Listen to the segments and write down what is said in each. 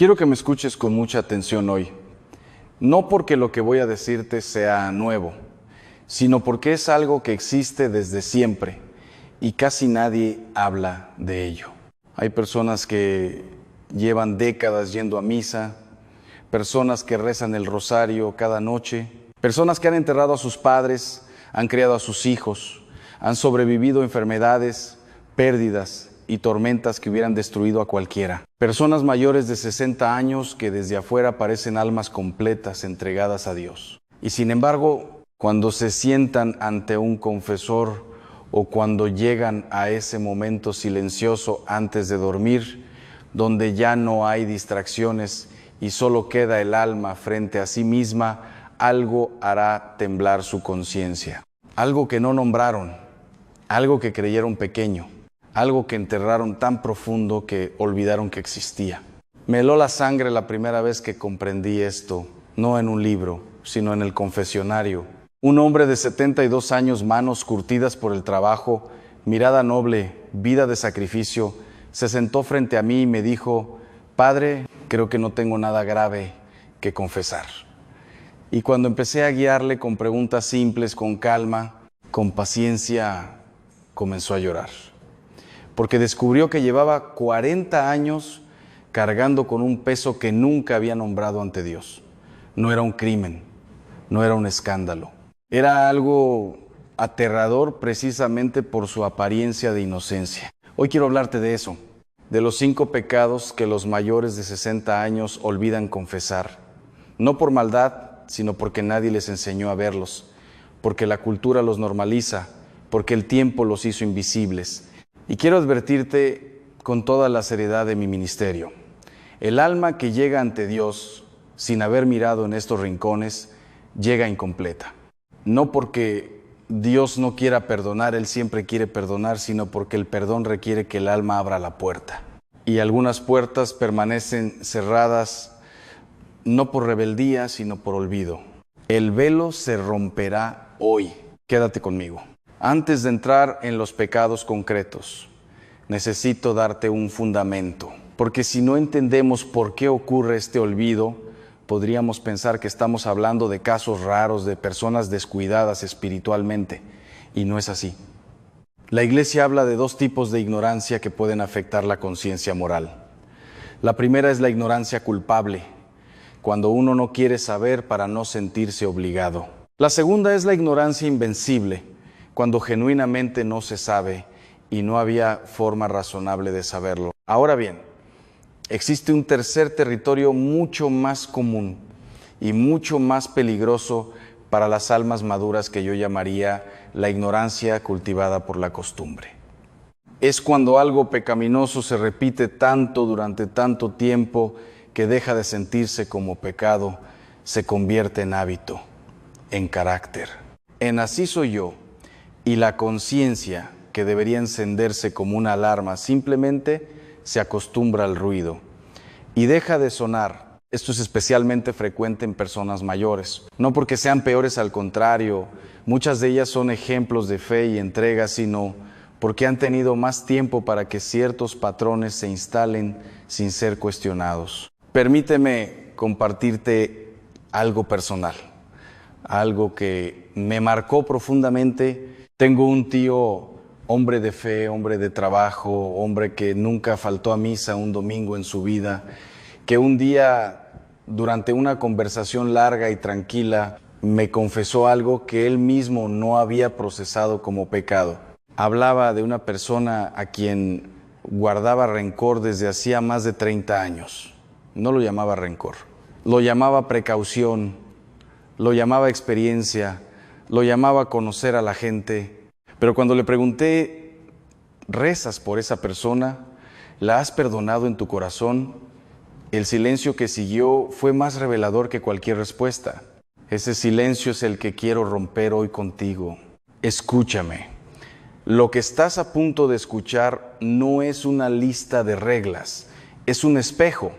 Quiero que me escuches con mucha atención hoy, no porque lo que voy a decirte sea nuevo, sino porque es algo que existe desde siempre y casi nadie habla de ello. Hay personas que llevan décadas yendo a misa, personas que rezan el rosario cada noche, personas que han enterrado a sus padres, han criado a sus hijos, han sobrevivido a enfermedades, pérdidas y tormentas que hubieran destruido a cualquiera. Personas mayores de 60 años que desde afuera parecen almas completas entregadas a Dios. Y sin embargo, cuando se sientan ante un confesor o cuando llegan a ese momento silencioso antes de dormir, donde ya no hay distracciones y solo queda el alma frente a sí misma, algo hará temblar su conciencia. Algo que no nombraron, algo que creyeron pequeño, algo que enterraron tan profundo que olvidaron que existía. Me heló la sangre la primera vez que comprendí esto, no en un libro, sino en el confesionario. Un hombre de 72 años, manos curtidas por el trabajo, mirada noble, vida de sacrificio, se sentó frente a mí y me dijo: «Padre, creo que no tengo nada grave que confesar». Y cuando empecé a guiarle con preguntas simples, con calma, con paciencia, comenzó a llorar. Porque descubrió que llevaba 40 años cargando con un peso que nunca había nombrado ante Dios. No era un crimen, no era un escándalo. Era algo aterrador precisamente por su apariencia de inocencia. Hoy quiero hablarte de eso, de los 5 pecados que los mayores de 60 años olvidan confesar. No por maldad, sino porque nadie les enseñó a verlos, porque la cultura los normaliza, porque el tiempo los hizo invisibles. Y quiero advertirte con toda la seriedad de mi ministerio. El alma que llega ante Dios sin haber mirado en estos rincones, llega incompleta. No porque Dios no quiera perdonar, Él siempre quiere perdonar, sino porque el perdón requiere que el alma abra la puerta. Y algunas puertas permanecen cerradas no por rebeldía, sino por olvido. El velo se romperá hoy. Quédate conmigo. Antes de entrar en los pecados concretos, necesito darte un fundamento, porque si no entendemos por qué ocurre este olvido, podríamos pensar que estamos hablando de casos raros, de personas descuidadas espiritualmente, y no es así. La Iglesia habla de 2 tipos de ignorancia que pueden afectar la conciencia moral. La primera es la ignorancia culpable, cuando uno no quiere saber para no sentirse obligado. La segunda es la ignorancia invencible, cuando genuinamente no se sabe y no había forma razonable de saberlo. Ahora bien, existe un tercer territorio mucho más común y mucho más peligroso para las almas maduras que yo llamaría la ignorancia cultivada por la costumbre. Es cuando algo pecaminoso se repite tanto durante tanto tiempo que deja de sentirse como pecado, se convierte en hábito, en carácter. En así soy yo. Y la conciencia, que debería encenderse como una alarma, simplemente se acostumbra al ruido y deja de sonar. Esto es especialmente frecuente en personas mayores. No porque sean peores, al contrario, muchas de ellas son ejemplos de fe y entrega, sino porque han tenido más tiempo para que ciertos patrones se instalen sin ser cuestionados. Permíteme compartirte algo personal, algo que me marcó profundamente. Tengo un tío, hombre de fe, hombre de trabajo, hombre que nunca faltó a misa un domingo en su vida, que un día, durante una conversación larga y tranquila, me confesó algo que él mismo no había procesado como pecado. Hablaba de una persona a quien guardaba rencor desde hacía más de 30 años. No lo llamaba rencor, lo llamaba precaución, lo llamaba experiencia, lo llamaba conocer a la gente. Pero cuando le pregunté: ¿rezas por esa persona? ¿La has perdonado en tu corazón? El silencio que siguió fue más revelador que cualquier respuesta. Ese silencio es el que quiero romper hoy contigo. Escúchame. Lo que estás a punto de escuchar no es una lista de reglas, es un espejo.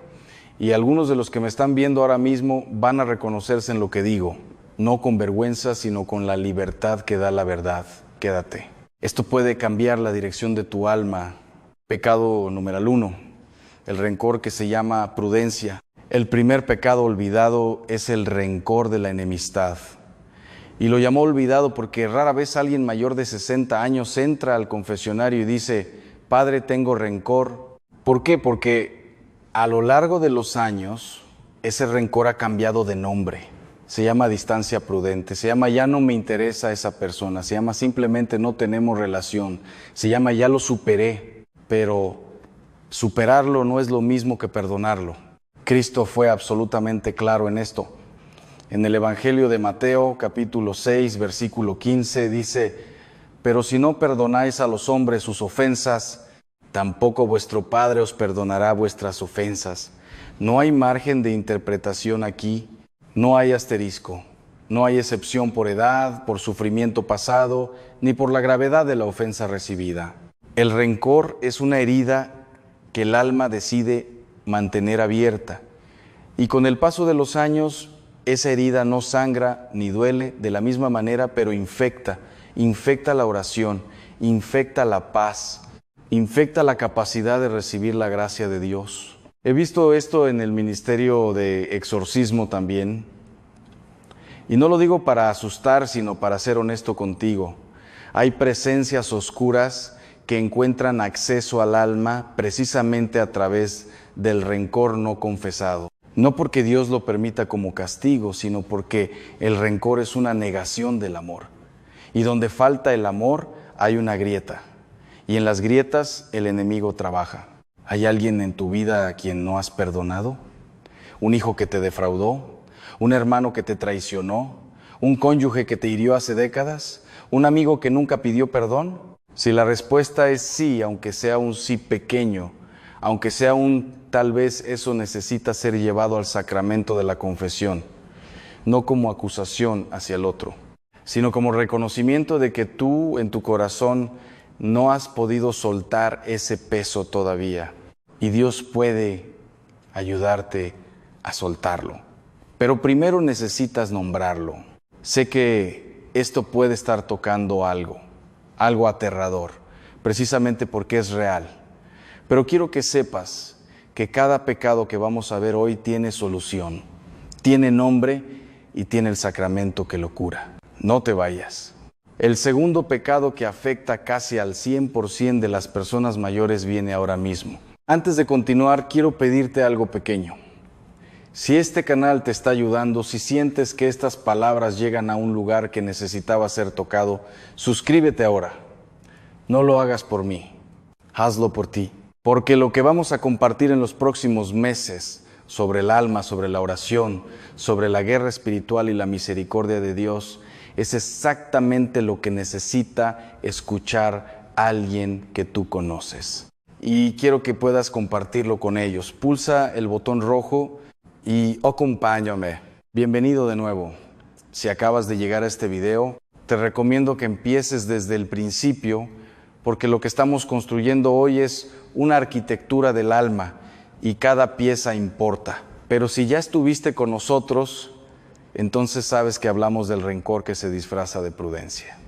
Y algunos de los que me están viendo ahora mismo van a reconocerse en lo que digo. No con vergüenza, sino con la libertad que da la verdad. Quédate. Esto puede cambiar la dirección de tu alma. Pecado número 1. el rencor que se llama prudencia. El primer pecado olvidado es el rencor de la enemistad. Y lo llamó olvidado porque rara vez alguien mayor de 60 años entra al confesionario y dice, Padre, tengo rencor. ¿Por qué? Porque a lo largo de los años, ese rencor ha cambiado de nombre. Se llama distancia prudente, se llama ya no me interesa esa persona, se llama simplemente no tenemos relación, se llama ya lo superé, pero superarlo no es lo mismo que perdonarlo. Cristo fue absolutamente claro en esto. En el Evangelio de Mateo, capítulo 6, versículo 15, dice, pero si no perdonáis a los hombres sus ofensas, tampoco vuestro Padre os perdonará vuestras ofensas. No hay margen de interpretación aquí. No hay asterisco, no hay excepción por edad, por sufrimiento pasado, ni por la gravedad de la ofensa recibida. El rencor es una herida que el alma decide mantener abierta. Y con el paso de los años, esa herida no sangra ni duele de la misma manera, pero infecta la oración, infecta la paz, infecta la capacidad de recibir la gracia de Dios. He visto esto en el ministerio de exorcismo también. Y no lo digo para asustar, sino para ser honesto contigo. Hay presencias oscuras que encuentran acceso al alma precisamente a través del rencor no confesado. No porque Dios lo permita como castigo, sino porque el rencor es una negación del amor. Y donde falta el amor, hay una grieta. Y en las grietas el enemigo trabaja. ¿Hay alguien en tu vida a quien no has perdonado? ¿Un hijo que te defraudó? ¿Un hermano que te traicionó? ¿Un cónyuge que te hirió hace décadas? ¿Un amigo que nunca pidió perdón? Si la respuesta es sí, aunque sea un sí pequeño, aunque sea tal vez eso necesita ser llevado al sacramento de la confesión, no como acusación hacia el otro, sino como reconocimiento de que tú en tu corazón no has podido soltar ese peso todavía. Y Dios puede ayudarte a soltarlo. Pero primero necesitas nombrarlo. Sé que esto puede estar tocando algo aterrador, precisamente porque es real. Pero quiero que sepas que cada pecado que vamos a ver hoy tiene solución, tiene nombre y tiene el sacramento que lo cura. No te vayas. El segundo pecado que afecta casi al 100% de las personas mayores viene ahora mismo. Antes de continuar, quiero pedirte algo pequeño. Si este canal te está ayudando, si sientes que estas palabras llegan a un lugar que necesitaba ser tocado, suscríbete ahora. No lo hagas por mí, hazlo por ti. Porque lo que vamos a compartir en los próximos meses sobre el alma, sobre la oración, sobre la guerra espiritual y la misericordia de Dios, es exactamente lo que necesita escuchar alguien que tú conoces. Y quiero que puedas compartirlo con ellos. Pulsa el botón rojo y acompáñame. Bienvenido de nuevo. Si acabas de llegar a este video, te recomiendo que empieces desde el principio, porque lo que estamos construyendo hoy es una arquitectura del alma y cada pieza importa. Pero si ya estuviste con nosotros, entonces sabes que hablamos del rencor que se disfraza de prudencia.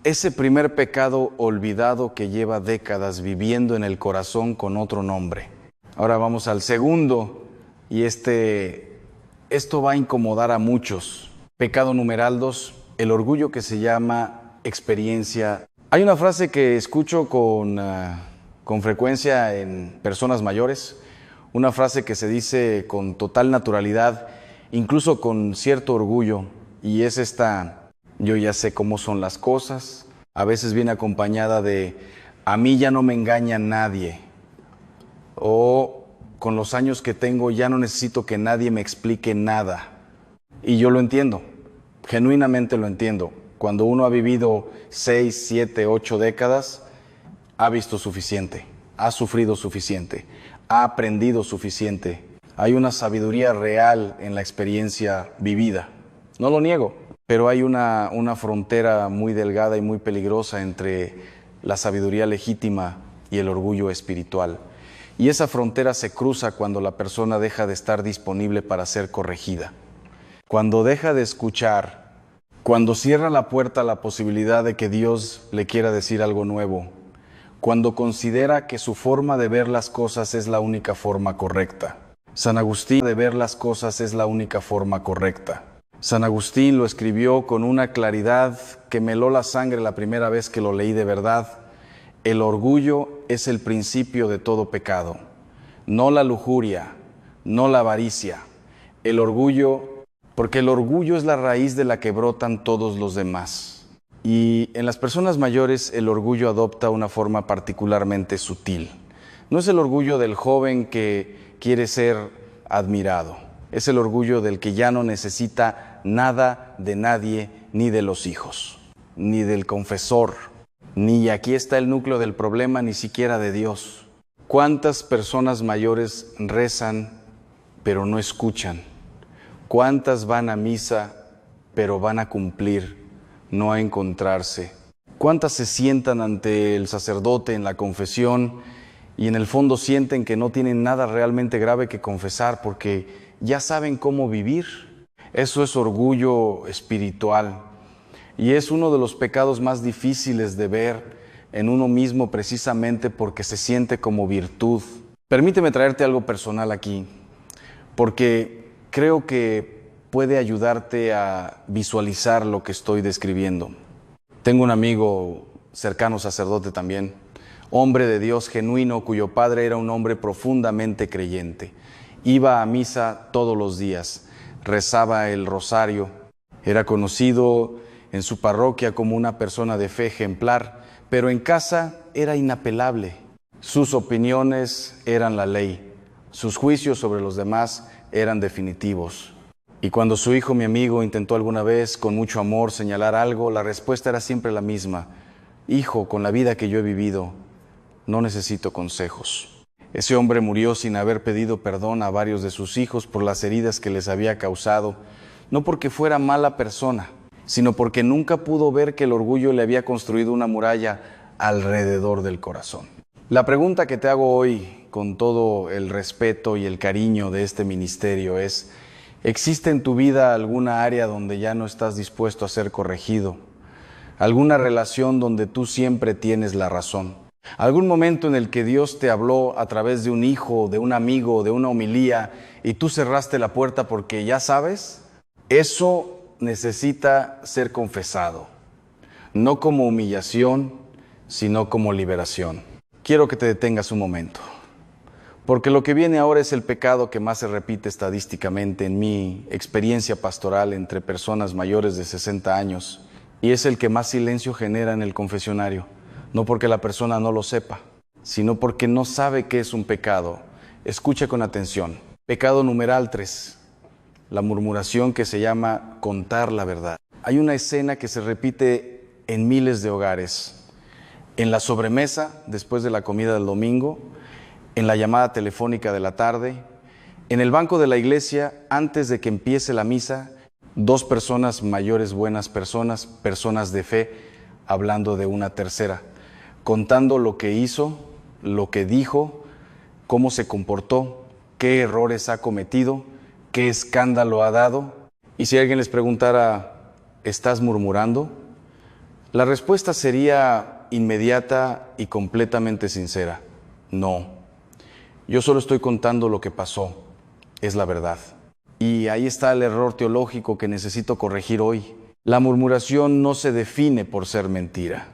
Ese primer pecado olvidado que lleva décadas viviendo en el corazón con otro nombre. Ahora vamos al segundo, y esto va a incomodar a muchos. Pecado numeral 2, el orgullo que se llama experiencia. Hay una frase que escucho con frecuencia en personas mayores, una frase que se dice con total naturalidad, incluso con cierto orgullo, y es esta: yo ya sé cómo son las cosas. A veces viene acompañada de, a mí ya no me engaña nadie. O, con los años que tengo ya no necesito que nadie me explique nada. Y yo lo entiendo, genuinamente lo entiendo. Cuando uno ha vivido 6, 7, 8 décadas, ha visto suficiente, ha sufrido suficiente, ha aprendido suficiente. Hay una sabiduría real en la experiencia vivida. No lo niego. Pero hay una frontera muy delgada y muy peligrosa entre la sabiduría legítima y el orgullo espiritual. Y esa frontera se cruza cuando la persona deja de estar disponible para ser corregida. Cuando deja de escuchar, cuando cierra la puerta a la posibilidad de que Dios le quiera decir algo nuevo, cuando considera que su forma de ver las cosas es la única forma correcta. San Agustín de ver las cosas es la única forma correcta. San Agustín lo escribió con una claridad que me heló la sangre la primera vez que lo leí de verdad. El orgullo es el principio de todo pecado, no la lujuria, no la avaricia. El orgullo, porque el orgullo es la raíz de la que brotan todos los demás. Y en las personas mayores el orgullo adopta una forma particularmente sutil. No es el orgullo del joven que quiere ser admirado. Es el orgullo del que ya no necesita nada de nadie, ni de los hijos, ni del confesor, ni aquí está el núcleo del problema, ni siquiera de Dios. ¿Cuántas personas mayores rezan, pero no escuchan? ¿Cuántas van a misa, pero van a cumplir, no a encontrarse? ¿Cuántas se sientan ante el sacerdote en la confesión y en el fondo sienten que no tienen nada realmente grave que confesar porque ya saben cómo vivir? Eso es orgullo espiritual y es uno de los pecados más difíciles de ver en uno mismo precisamente porque se siente como virtud. Permíteme traerte algo personal aquí, porque creo que puede ayudarte a visualizar lo que estoy describiendo. Tengo un amigo cercano, sacerdote también, hombre de Dios genuino, cuyo padre era un hombre profundamente creyente. Iba a misa todos los días, rezaba el rosario, era conocido en su parroquia como una persona de fe ejemplar, pero en casa era inapelable. Sus opiniones eran la ley, sus juicios sobre los demás eran definitivos. Y cuando su hijo, mi amigo, intentó alguna vez con mucho amor señalar algo, la respuesta era siempre la misma: hijo, con la vida que yo he vivido, no necesito consejos. Ese hombre murió sin haber pedido perdón a varios de sus hijos por las heridas que les había causado, no porque fuera mala persona, sino porque nunca pudo ver que el orgullo le había construido una muralla alrededor del corazón. La pregunta que te hago hoy, con todo el respeto y el cariño de este ministerio, es: ¿existe en tu vida alguna área donde ya no estás dispuesto a ser corregido? ¿Alguna relación donde tú siempre tienes la razón? ¿Algún momento en el que Dios te habló a través de un hijo, de un amigo, de una homilía y tú cerraste la puerta porque ya sabes? Eso necesita ser confesado, no como humillación, sino como liberación. Quiero que te detengas un momento, porque lo que viene ahora es el pecado que más se repite estadísticamente en mi experiencia pastoral entre personas mayores de 60 años, y es el que más silencio genera en el confesionario, no porque la persona no lo sepa, sino porque no sabe qué es un pecado. Escucha con atención. Pecado numeral 3, la murmuración, que se llama contar la verdad. Hay una escena que se repite en miles de hogares: en la sobremesa, después de la comida del domingo, en la llamada telefónica de la tarde, en el banco de la iglesia, antes de que empiece la misa, dos personas mayores, buenas personas, personas de fe, hablando de una tercera, contando lo que hizo, lo que dijo, cómo se comportó, qué errores ha cometido, qué escándalo ha dado. Y si alguien les preguntara: ¿estás murmurando?, la respuesta sería inmediata y completamente sincera: no, yo solo estoy contando lo que pasó, es la verdad. Y ahí está el error teológico que necesito corregir hoy. La murmuración no se define por ser mentira.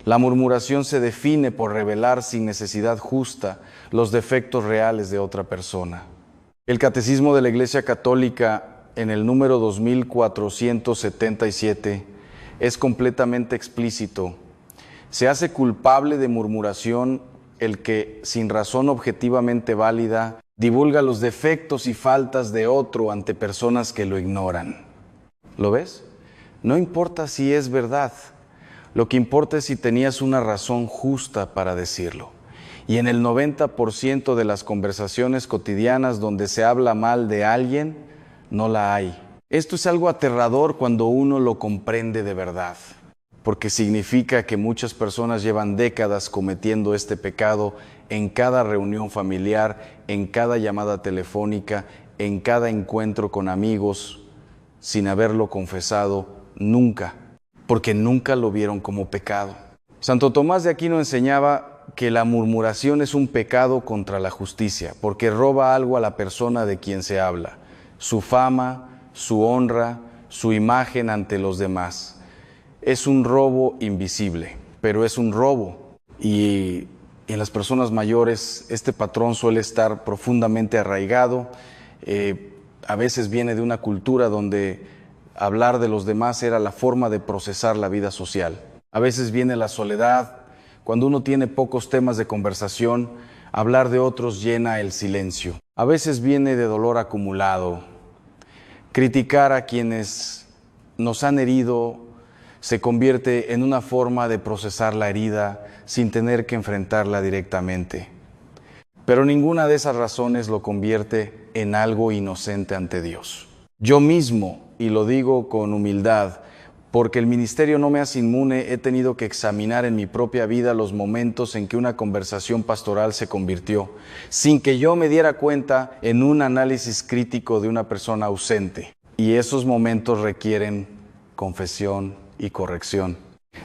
La murmuración se define por revelar sin necesidad justa los defectos reales de otra persona. El Catecismo de la Iglesia Católica, en el número 2477, es completamente explícito. Se hace culpable de murmuración el que, sin razón objetivamente válida, divulga los defectos y faltas de otro ante personas que lo ignoran. ¿Lo ves? No importa si es verdad. Lo que importa es si tenías una razón justa para decirlo. Y en el 90% de las conversaciones cotidianas donde se habla mal de alguien, no la hay. Esto es algo aterrador cuando uno lo comprende de verdad, porque significa que muchas personas llevan décadas cometiendo este pecado en cada reunión familiar, en cada llamada telefónica, en cada encuentro con amigos, sin haberlo confesado nunca, porque nunca lo vieron como pecado. Santo Tomás de Aquino enseñaba que la murmuración es un pecado contra la justicia, porque roba algo a la persona de quien se habla, su fama, su honra, su imagen ante los demás. Es un robo invisible, pero es un robo. Y en las personas mayores este patrón suele estar profundamente arraigado. A veces viene de una cultura donde hablar de los demás era la forma de procesar la vida social. A veces viene la soledad. Cuando uno tiene pocos temas de conversación, hablar de otros llena el silencio. A veces viene de dolor acumulado. Criticar a quienes nos han herido se convierte en una forma de procesar la herida sin tener que enfrentarla directamente. Pero ninguna de esas razones lo convierte en algo inocente ante Dios. Yo mismo, y lo digo con humildad, porque el ministerio no me hace inmune, he tenido que examinar en mi propia vida los momentos en que una conversación pastoral se convirtió, sin que yo me diera cuenta, en un análisis crítico de una persona ausente. Y esos momentos requieren confesión y corrección.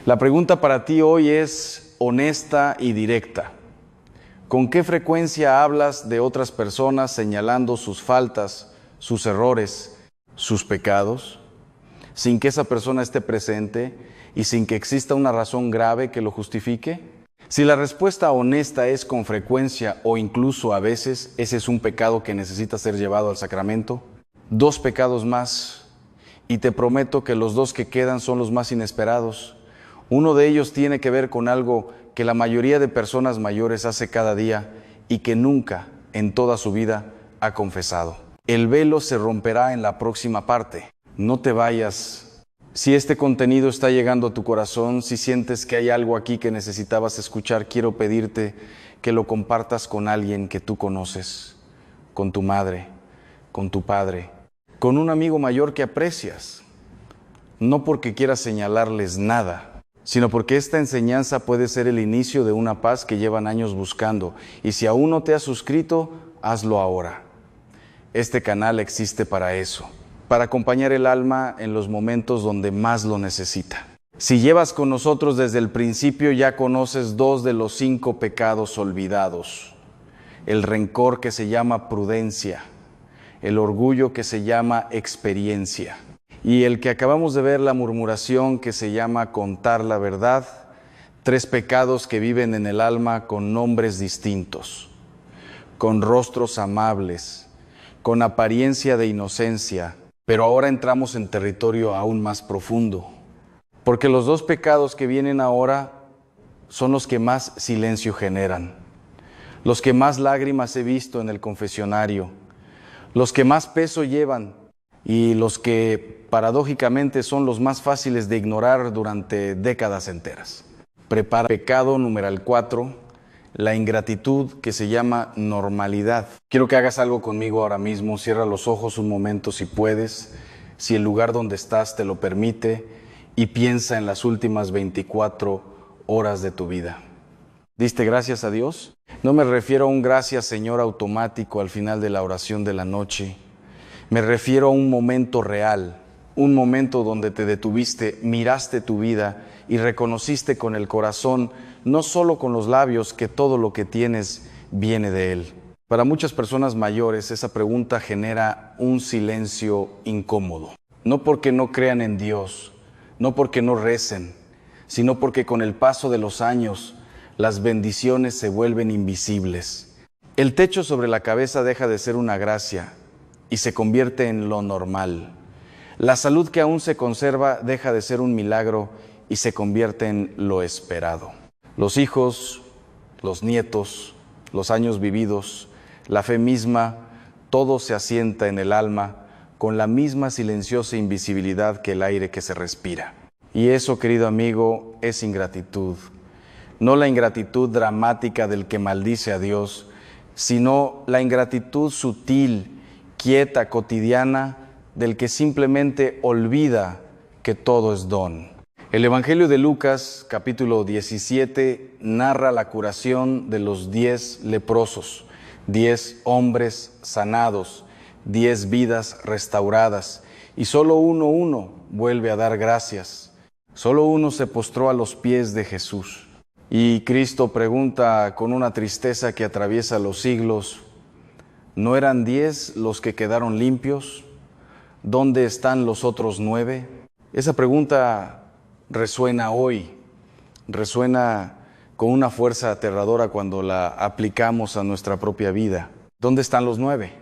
La pregunta para ti hoy es honesta y directa. ¿Con qué frecuencia hablas de otras personas señalando sus faltas, sus errores, sus pecados, sin que esa persona esté presente y sin que exista una razón grave que lo justifique? Si la respuesta honesta es con frecuencia o incluso a veces, ese es un pecado que necesita ser llevado al sacramento. 2 pecados más, y te prometo que los 2 que quedan son los más inesperados. Uno de ellos tiene que ver con algo que la mayoría de personas mayores hace cada día y que nunca en toda su vida ha confesado. El velo se romperá en la próxima parte. No te vayas. Si este contenido está llegando a tu corazón, si sientes que hay algo aquí que necesitabas escuchar, quiero pedirte que lo compartas con alguien que tú conoces, con tu madre, con tu padre, con un amigo mayor que aprecias. No porque quieras señalarles nada, sino porque esta enseñanza puede ser el inicio de una paz que llevan años buscando. Y si aún no te has suscrito, hazlo ahora. Este canal existe para eso, para acompañar el alma en los momentos donde más lo necesita. Si llevas con nosotros desde el principio, ya conoces 2 de los 5 pecados olvidados. El rencor, que se llama prudencia, el orgullo, que se llama experiencia, y el que acabamos de ver, la murmuración, que se llama contar la verdad. 3 pecados que viven en el alma con nombres distintos, con rostros amables, con apariencia de inocencia, pero ahora entramos en territorio aún más profundo, porque los 2 pecados que vienen ahora son los que más silencio generan, los que más lágrimas he visto en el confesionario, los que más peso llevan y los que paradójicamente son los más fáciles de ignorar durante décadas enteras. Prepara pecado numeral 4, la ingratitud, que se llama normalidad. Quiero que hagas algo conmigo ahora mismo. Cierra los ojos un momento si puedes, si el lugar donde estás te lo permite, y piensa en las últimas 24 horas de tu vida. ¿Diste gracias a Dios? No me refiero a un gracias Señor automático al final de la oración de la noche. Me refiero a un momento real, un momento donde te detuviste, miraste tu vida y reconociste con el corazón, no solo con los labios, que todo lo que tienes viene de Él. Para muchas personas mayores esa pregunta genera un silencio incómodo. No porque no crean en Dios, no porque no recen, sino porque con el paso de los años las bendiciones se vuelven invisibles. El techo sobre la cabeza deja de ser una gracia y se convierte en lo normal. La salud que aún se conserva deja de ser un milagro y se convierte en lo esperado. Los hijos, los nietos, los años vividos, la fe misma, todo se asienta en el alma con la misma silenciosa invisibilidad que el aire que se respira. Y eso, querido amigo, es ingratitud. No la ingratitud dramática del que maldice a Dios, sino la ingratitud sutil, quieta, cotidiana, del que simplemente olvida que todo es don. El Evangelio de Lucas, capítulo 17, narra la curación de los 10 leprosos, 10 hombres sanados, 10 vidas restauradas, y solo uno vuelve a dar gracias. Solo uno se postró a los pies de Jesús. Y Cristo pregunta con una tristeza que atraviesa los siglos, ¿no eran 10 los que quedaron limpios? ¿Dónde están los otros 9? Esa pregunta resuena hoy, resuena con una fuerza aterradora cuando la aplicamos a nuestra propia vida. ¿Dónde están los 9?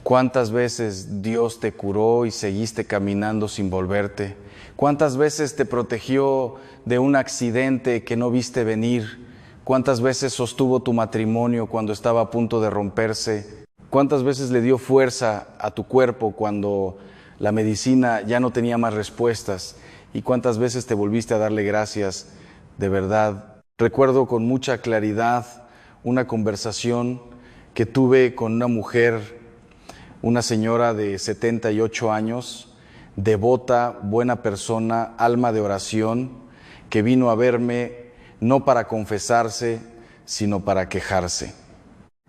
¿Cuántas veces Dios te curó y seguiste caminando sin volverte? ¿Cuántas veces te protegió de un accidente que no viste venir? ¿Cuántas veces sostuvo tu matrimonio cuando estaba a punto de romperse? ¿Cuántas veces le dio fuerza a tu cuerpo cuando la medicina ya no tenía más respuestas? ¿Y cuántas veces te volviste a darle gracias de verdad? Recuerdo con mucha claridad una conversación que tuve con una mujer, una señora de 78 años, devota, buena persona, alma de oración, que vino a verme no para confesarse, sino para quejarse.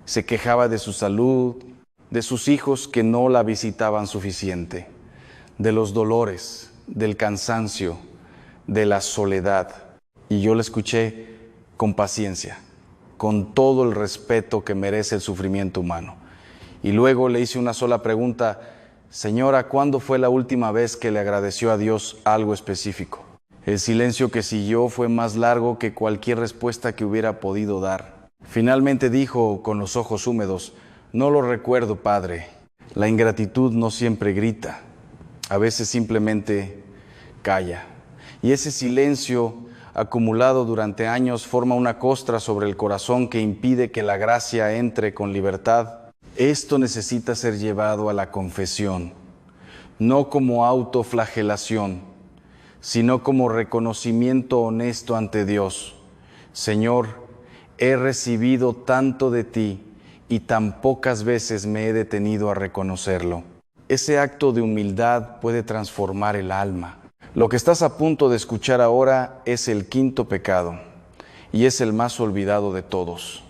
Se quejaba de su salud, de sus hijos que no la visitaban suficiente, de los dolores, del cansancio, de la soledad. Y yo la escuché con paciencia, con todo el respeto que merece el sufrimiento humano. Y luego le hice una sola pregunta: señora, ¿cuándo fue la última vez que le agradeció a Dios algo específico? El silencio que siguió fue más largo que cualquier respuesta que hubiera podido dar. Finalmente dijo con los ojos húmedos: no lo recuerdo, padre. La ingratitud no siempre grita, a veces simplemente calla. Y ese silencio acumulado durante años forma una costra sobre el corazón que impide que la gracia entre con libertad. Esto necesita ser llevado a la confesión, no como autoflagelación, sino como reconocimiento honesto ante Dios. Señor, he recibido tanto de ti y tan pocas veces me he detenido a reconocerlo. Ese acto de humildad puede transformar el alma. Lo que estás a punto de escuchar ahora es el quinto pecado y es el más olvidado de todos.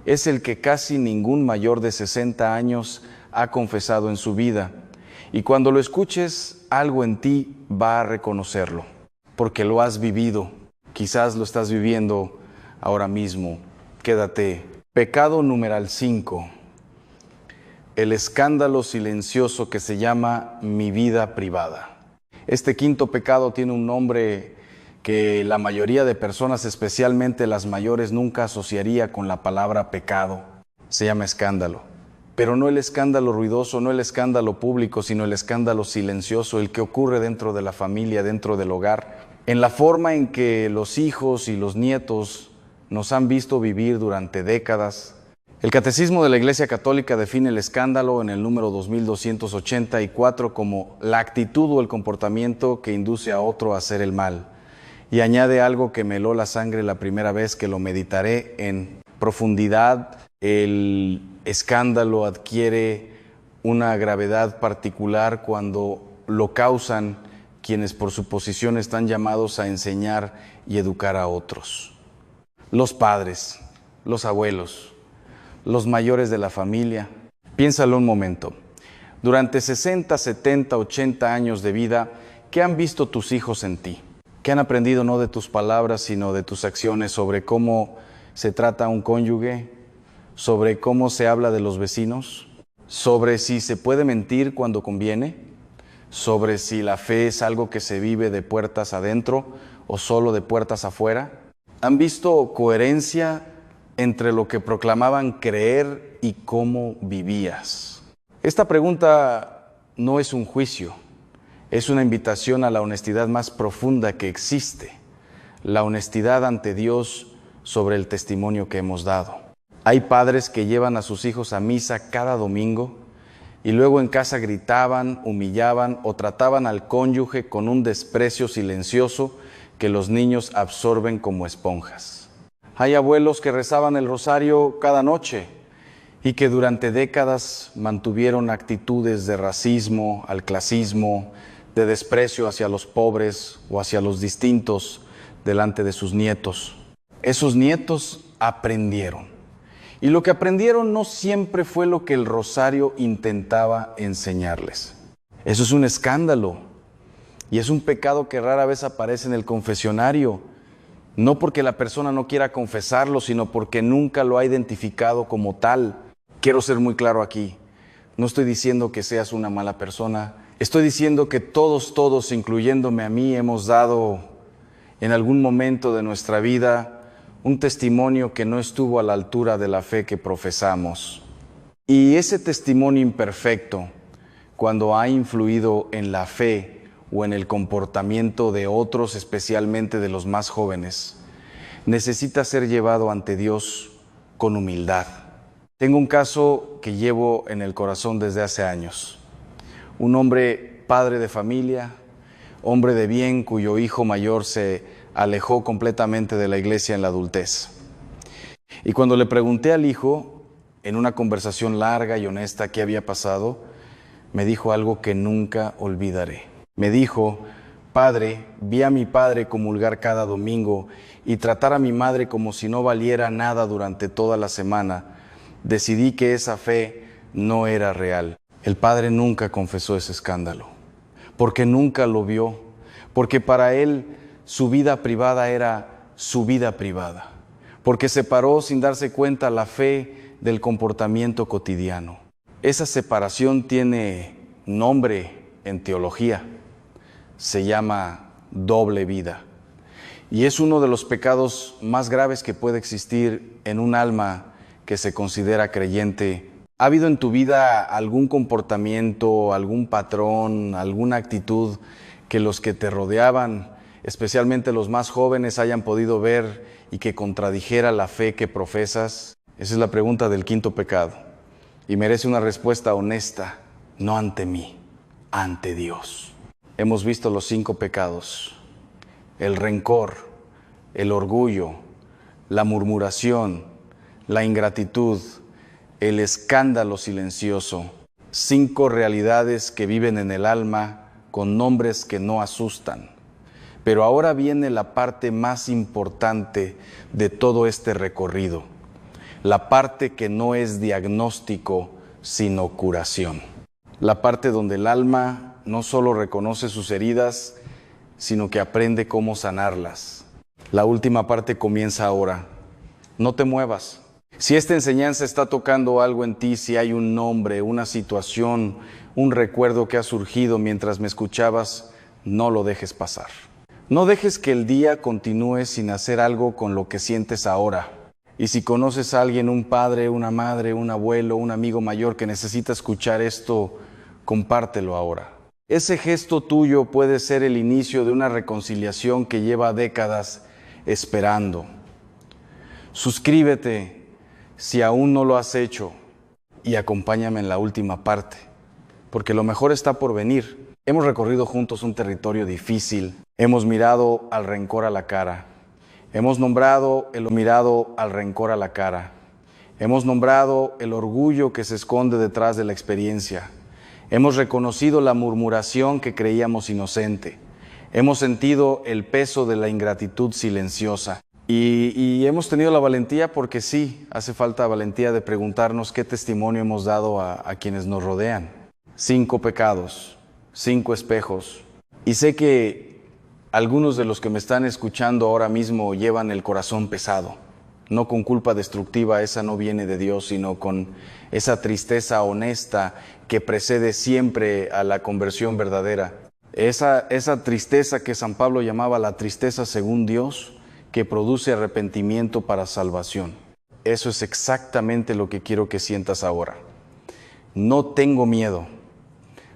Es el que casi ningún mayor de 60 años ha confesado en su vida. Y cuando lo escuches, algo en ti va a reconocerlo, porque lo has vivido. Quizás lo estás viviendo ahora mismo. Quédate. Pecado numeral 5. El escándalo silencioso que se llama mi vida privada. Este quinto pecado tiene un nombre que la mayoría de personas, especialmente las mayores, nunca asociaría con la palabra pecado. Se llama escándalo. Pero no el escándalo ruidoso, no el escándalo público, sino el escándalo silencioso, el que ocurre dentro de la familia, dentro del hogar, en la forma en que los hijos y los nietos nos han visto vivir durante décadas. El Catecismo de la Iglesia Católica define el escándalo en el número 2284 como la actitud o el comportamiento que induce a otro a hacer el mal. Y añade algo que me heló la sangre la primera vez que lo meditaré en profundidad. El escándalo adquiere una gravedad particular cuando lo causan quienes por su posición están llamados a enseñar y educar a otros. Los padres, los abuelos, los mayores de la familia. Piénsalo un momento. Durante 60, 70, 80 años de vida, ¿qué han visto tus hijos en ti? ¿Qué han aprendido no de tus palabras, sino de tus acciones sobre cómo se trata a un cónyuge, sobre cómo se habla de los vecinos, sobre si se puede mentir cuando conviene, sobre si la fe es algo que se vive de puertas adentro o solo de puertas afuera? ¿Han visto coherencia entre lo que proclamaban creer y cómo vivías? Esta pregunta no es un juicio. Es una invitación a la honestidad más profunda que existe, la honestidad ante Dios sobre el testimonio que hemos dado. Hay padres que llevan a sus hijos a misa cada domingo y luego en casa gritaban, humillaban o trataban al cónyuge con un desprecio silencioso que los niños absorben como esponjas. Hay abuelos que rezaban el rosario cada noche y que durante décadas mantuvieron actitudes de racismo, al clasismo, de desprecio hacia los pobres o hacia los distintos delante de sus nietos. Esos nietos aprendieron. Y lo que aprendieron no siempre fue lo que el rosario intentaba enseñarles. Eso es un escándalo y es un pecado que rara vez aparece en el confesionario. No porque la persona no quiera confesarlo, sino porque nunca lo ha identificado como tal. Quiero ser muy claro aquí. No estoy diciendo que seas una mala persona. Estoy diciendo que todos, incluyéndome a mí, hemos dado en algún momento de nuestra vida un testimonio que no estuvo a la altura de la fe que profesamos. Y ese testimonio imperfecto, cuando ha influido en la fe o en el comportamiento de otros, especialmente de los más jóvenes, necesita ser llevado ante Dios con humildad. Tengo un caso que llevo en el corazón desde hace años. Un hombre, padre de familia, hombre de bien, cuyo hijo mayor se alejó completamente de la iglesia en la adultez. Y cuando le pregunté al hijo, en una conversación larga y honesta, qué había pasado, me dijo algo que nunca olvidaré. Me dijo: padre, vi a mi padre comulgar cada domingo y tratar a mi madre como si no valiera nada durante toda la semana. Decidí que esa fe no era real. El padre nunca confesó ese escándalo, porque nunca lo vio, porque para él su vida privada era su vida privada, porque separó sin darse cuenta la fe del comportamiento cotidiano. Esa separación tiene nombre en teología, se llama doble vida, y es uno de los pecados más graves que puede existir en un alma que se considera creyente. ¿Ha habido en tu vida algún comportamiento, algún patrón, alguna actitud que los que te rodeaban, especialmente los más jóvenes, hayan podido ver y que contradijera la fe que profesas? Esa es la pregunta del quinto pecado, y merece una respuesta honesta, no ante mí, ante Dios. Hemos visto los 5 pecados: el rencor, el orgullo, la murmuración, la ingratitud, el escándalo silencioso. 5 realidades que viven en el alma con nombres que no asustan. Pero ahora viene la parte más importante de todo este recorrido, la parte que no es diagnóstico, sino curación. La parte donde el alma no solo reconoce sus heridas, sino que aprende cómo sanarlas. La última parte comienza ahora. No te muevas. Si esta enseñanza está tocando algo en ti, si hay un nombre, una situación, un recuerdo que ha surgido mientras me escuchabas, no lo dejes pasar. No dejes que el día continúe sin hacer algo con lo que sientes ahora. Y si conoces a alguien, un padre, una madre, un abuelo, un amigo mayor que necesita escuchar esto, compártelo ahora. Ese gesto tuyo puede ser el inicio de una reconciliación que lleva décadas esperando. Suscríbete si aún no lo has hecho y acompáñame en la última parte, porque lo mejor está por venir. Hemos recorrido juntos un territorio difícil, hemos mirado al rencor a la cara, hemos nombrado al rencor a la cara, hemos nombrado el orgullo que se esconde detrás de la experiencia, hemos reconocido la murmuración que creíamos inocente, hemos sentido el peso de la ingratitud silenciosa. Y hemos tenido la valentía, porque sí, hace falta valentía de preguntarnos qué testimonio hemos dado a quienes nos rodean. 5 pecados, 5 espejos. Y sé que algunos de los que me están escuchando ahora mismo llevan el corazón pesado. No con culpa destructiva, esa no viene de Dios, sino con esa tristeza honesta que precede siempre a la conversión verdadera. Esa tristeza que San Pablo llamaba la tristeza según Dios, que produce arrepentimiento para salvación. Eso es exactamente lo que quiero que sientas ahora. No tengo miedo,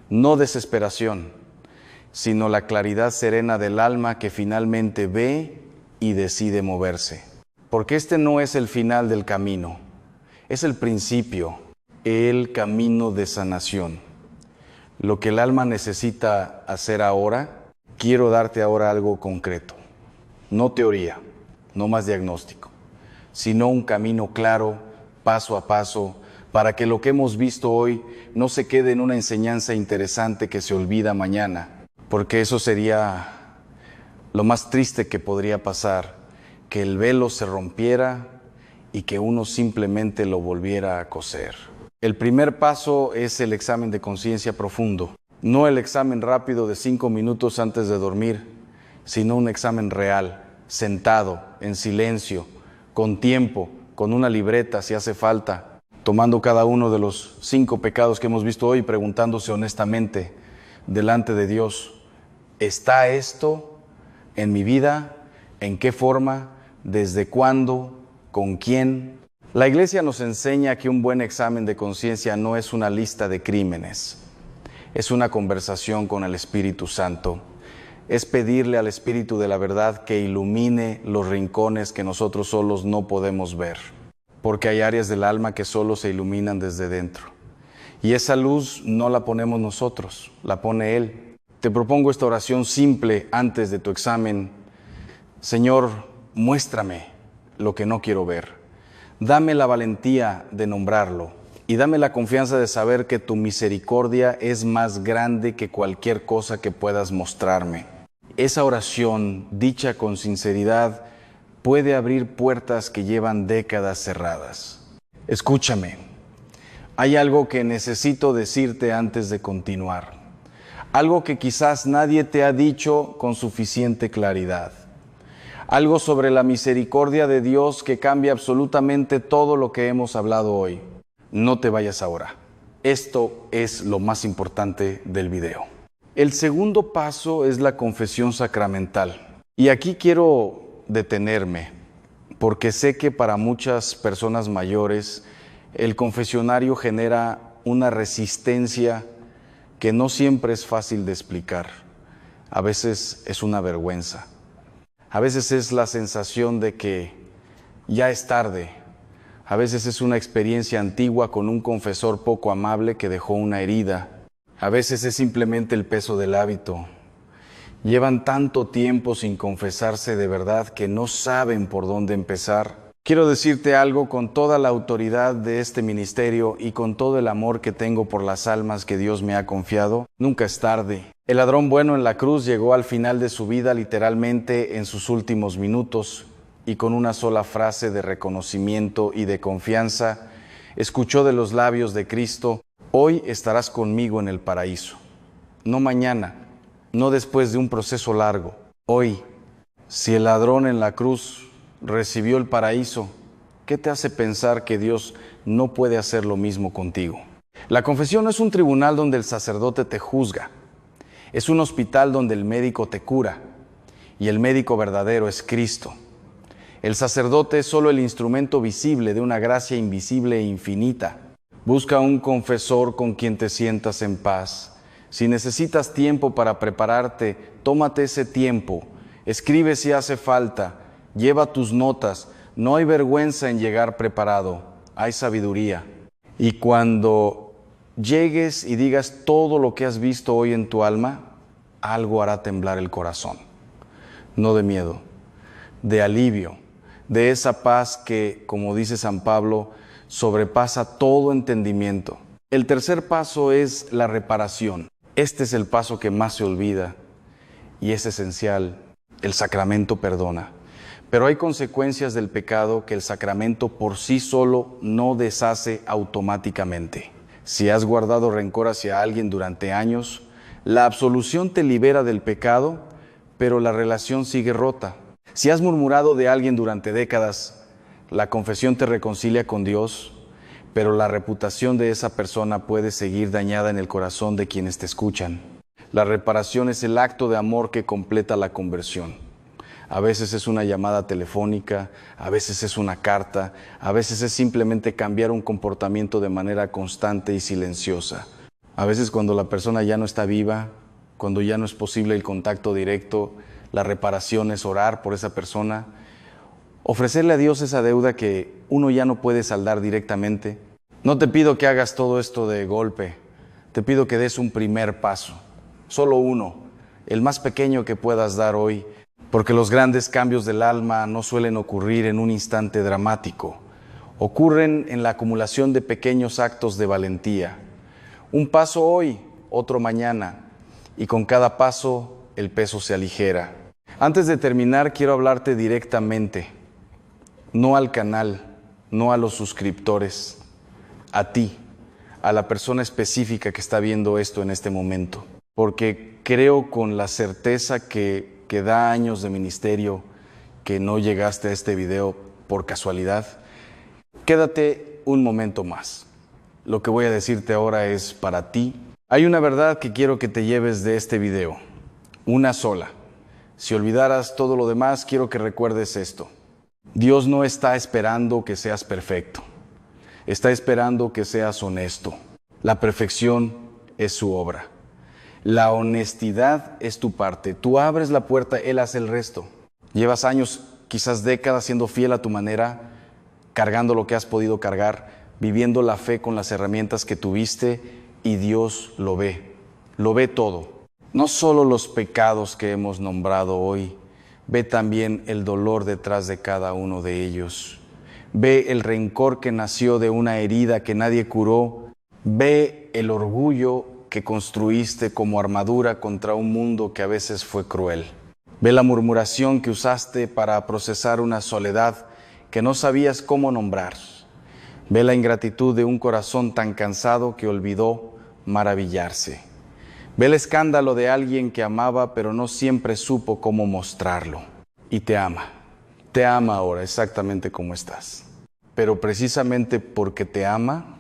no desesperación, sino la claridad serena del alma que finalmente ve y decide moverse. Porque este no es el final del camino, es el principio, el camino de sanación. Lo que el alma necesita hacer ahora, quiero darte ahora algo concreto. No teoría, no más diagnóstico, sino un camino claro, paso a paso, para que lo que hemos visto hoy no se quede en una enseñanza interesante que se olvida mañana, porque eso sería lo más triste que podría pasar, que el velo se rompiera y que uno simplemente lo volviera a coser. El primer paso es el examen de conciencia profundo, no el examen rápido de 5 minutos antes de dormir, sino un examen real. sentado, en silencio, con tiempo, con una libreta si hace falta, tomando cada uno de los 5 pecados que hemos visto hoy, preguntándose honestamente delante de Dios, ¿está esto en mi vida? ¿En qué forma? ¿Desde cuándo? ¿Con quién? La Iglesia nos enseña que un buen examen de conciencia no es una lista de crímenes, es una conversación con el Espíritu Santo. Es pedirle al Espíritu de la verdad que ilumine los rincones que nosotros solos no podemos ver, porque hay áreas del alma que solo se iluminan desde dentro. Y esa luz no la ponemos nosotros, la pone Él. Te propongo esta oración simple antes de tu examen. Señor, muéstrame lo que no quiero ver. Dame la valentía de nombrarlo y dame la confianza de saber que tu misericordia es más grande que cualquier cosa que puedas mostrarme. Esa oración, dicha con sinceridad, puede abrir puertas que llevan décadas cerradas. Escúchame, hay algo que necesito decirte antes de continuar. Algo que quizás nadie te ha dicho con suficiente claridad. Algo sobre la misericordia de Dios que cambia absolutamente todo lo que hemos hablado hoy. No te vayas ahora. Esto es lo más importante del video. El segundo paso es la confesión sacramental. Y aquí quiero detenerme, porque sé que para muchas personas mayores el confesionario genera una resistencia que no siempre es fácil de explicar. A veces es una vergüenza. A veces es la sensación de que ya es tarde. A veces es una experiencia antigua con un confesor poco amable que dejó una herida. A veces es simplemente el peso del hábito. Llevan tanto tiempo sin confesarse de verdad que no saben por dónde empezar. Quiero decirte algo con toda la autoridad de este ministerio y con todo el amor que tengo por las almas que Dios me ha confiado. Nunca es tarde. El ladrón bueno en la cruz llegó al final de su vida literalmente en sus últimos minutos y con una sola frase de reconocimiento y de confianza escuchó de los labios de Cristo: hoy estarás conmigo en el paraíso. No mañana, no después de un proceso largo. Hoy, si el ladrón en la cruz recibió el paraíso, ¿qué te hace pensar que Dios no puede hacer lo mismo contigo? La confesión no es un tribunal donde el sacerdote te juzga. Es un hospital donde el médico te cura. Y el médico verdadero es Cristo. El sacerdote es solo el instrumento visible de una gracia invisible e infinita. Busca un confesor con quien te sientas en paz. Si necesitas tiempo para prepararte, tómate ese tiempo. Escribe si hace falta. Lleva tus notas. No hay vergüenza en llegar preparado. Hay sabiduría. Y cuando llegues y digas todo lo que has visto hoy en tu alma, algo hará temblar el corazón. No de miedo, de alivio, de esa paz que, como dice San Pablo, sobrepasa todo entendimiento. El tercer paso es la reparación. Este es el paso que más se olvida y es esencial. El sacramento perdona. Pero hay consecuencias del pecado que el sacramento por sí solo no deshace automáticamente. Si has guardado rencor hacia alguien durante años, la absolución te libera del pecado, pero la relación sigue rota. Si has murmurado de alguien durante décadas, la confesión te reconcilia con Dios, pero la reputación de esa persona puede seguir dañada en el corazón de quienes te escuchan. La reparación es el acto de amor que completa la conversión. A veces es una llamada telefónica, a veces es una carta, a veces es simplemente cambiar un comportamiento de manera constante y silenciosa. A veces cuando la persona ya no está viva, cuando ya no es posible el contacto directo, la reparación es orar por esa persona, ofrecerle a Dios esa deuda que uno ya no puede saldar directamente. No te pido que hagas todo esto de golpe, te pido que des un primer paso, solo uno, el más pequeño que puedas dar hoy, porque los grandes cambios del alma no suelen ocurrir en un instante dramático, ocurren en la acumulación de pequeños actos de valentía. Un paso hoy, otro mañana, y con cada paso el peso se aligera. Antes de terminar, quiero hablarte directamente, no al canal, no a los suscriptores, a ti, a la persona específica que está viendo esto en este momento, porque creo con la certeza que da años de ministerio, que no llegaste a este video por casualidad, quédate un momento más. Lo que voy a decirte ahora es para ti. Hay una verdad que quiero que te lleves de este video, una sola. Si olvidaras todo lo demás, quiero que recuerdes esto. Dios no está esperando que seas perfecto. Está esperando que seas honesto. La perfección es su obra. La honestidad es tu parte. Tú abres la puerta, Él hace el resto. Llevas años, quizás décadas, siendo fiel a tu manera, cargando lo que has podido cargar, viviendo la fe con las herramientas que tuviste, y Dios lo ve todo. No solo los pecados que hemos nombrado hoy, ve también el dolor detrás de cada uno de ellos. Ve el rencor que nació de una herida que nadie curó. Ve el orgullo que construiste como armadura contra un mundo que a veces fue cruel. Ve la murmuración que usaste para procesar una soledad que no sabías cómo nombrar. Ve la ingratitud de un corazón tan cansado que olvidó maravillarse. Ve el escándalo de alguien que amaba pero no siempre supo cómo mostrarlo. Y te ama ahora exactamente como estás. Pero precisamente porque te ama,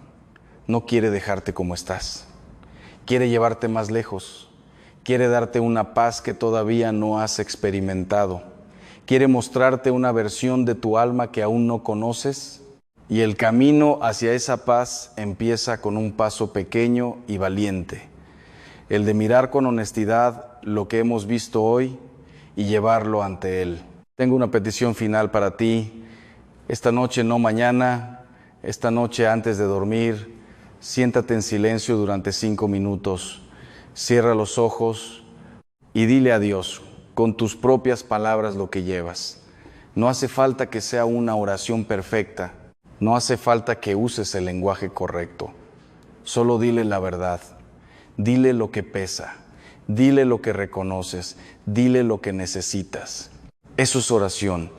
no quiere dejarte como estás. Quiere llevarte más lejos. Quiere darte una paz que todavía no has experimentado. Quiere mostrarte una versión de tu alma que aún no conoces. Y el camino hacia esa paz empieza con un paso pequeño y valiente. El de mirar con honestidad lo que hemos visto hoy y llevarlo ante Él. Tengo una petición final para ti. Esta noche, no mañana, esta noche antes de dormir, siéntate en silencio durante 5 minutos. Cierra los ojos y dile a Dios con tus propias palabras lo que llevas. No hace falta que sea una oración perfecta. No hace falta que uses el lenguaje correcto. Solo dile la verdad. Dile lo que pesa. Dile lo que reconoces. Dile lo que necesitas. Eso es oración.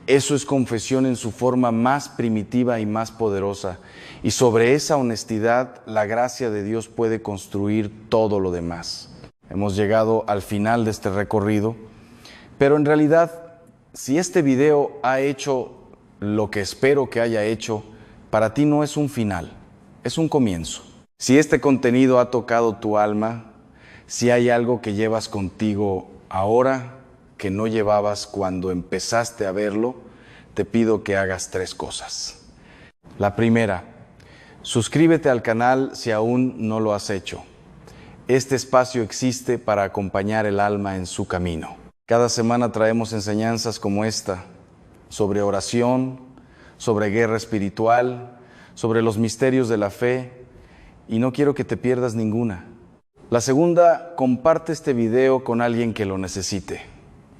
Eso es confesión en su forma más primitiva y más poderosa. Y sobre esa honestidad, la gracia de Dios puede construir todo lo demás. Hemos llegado al final de este recorrido, pero en realidad, si este video ha hecho lo que espero que haya hecho, para ti no es un final, es un comienzo. Si este contenido ha tocado tu alma, si hay algo que llevas contigo ahora que no llevabas cuando empezaste a verlo, te pido que hagas 3 cosas. La primera, suscríbete al canal si aún no lo has hecho. Este espacio existe para acompañar el alma en su camino. Cada semana traemos enseñanzas como esta, sobre oración, sobre guerra espiritual, sobre los misterios de la fe, y no quiero que te pierdas ninguna. La segunda, comparte este video con alguien que lo necesite.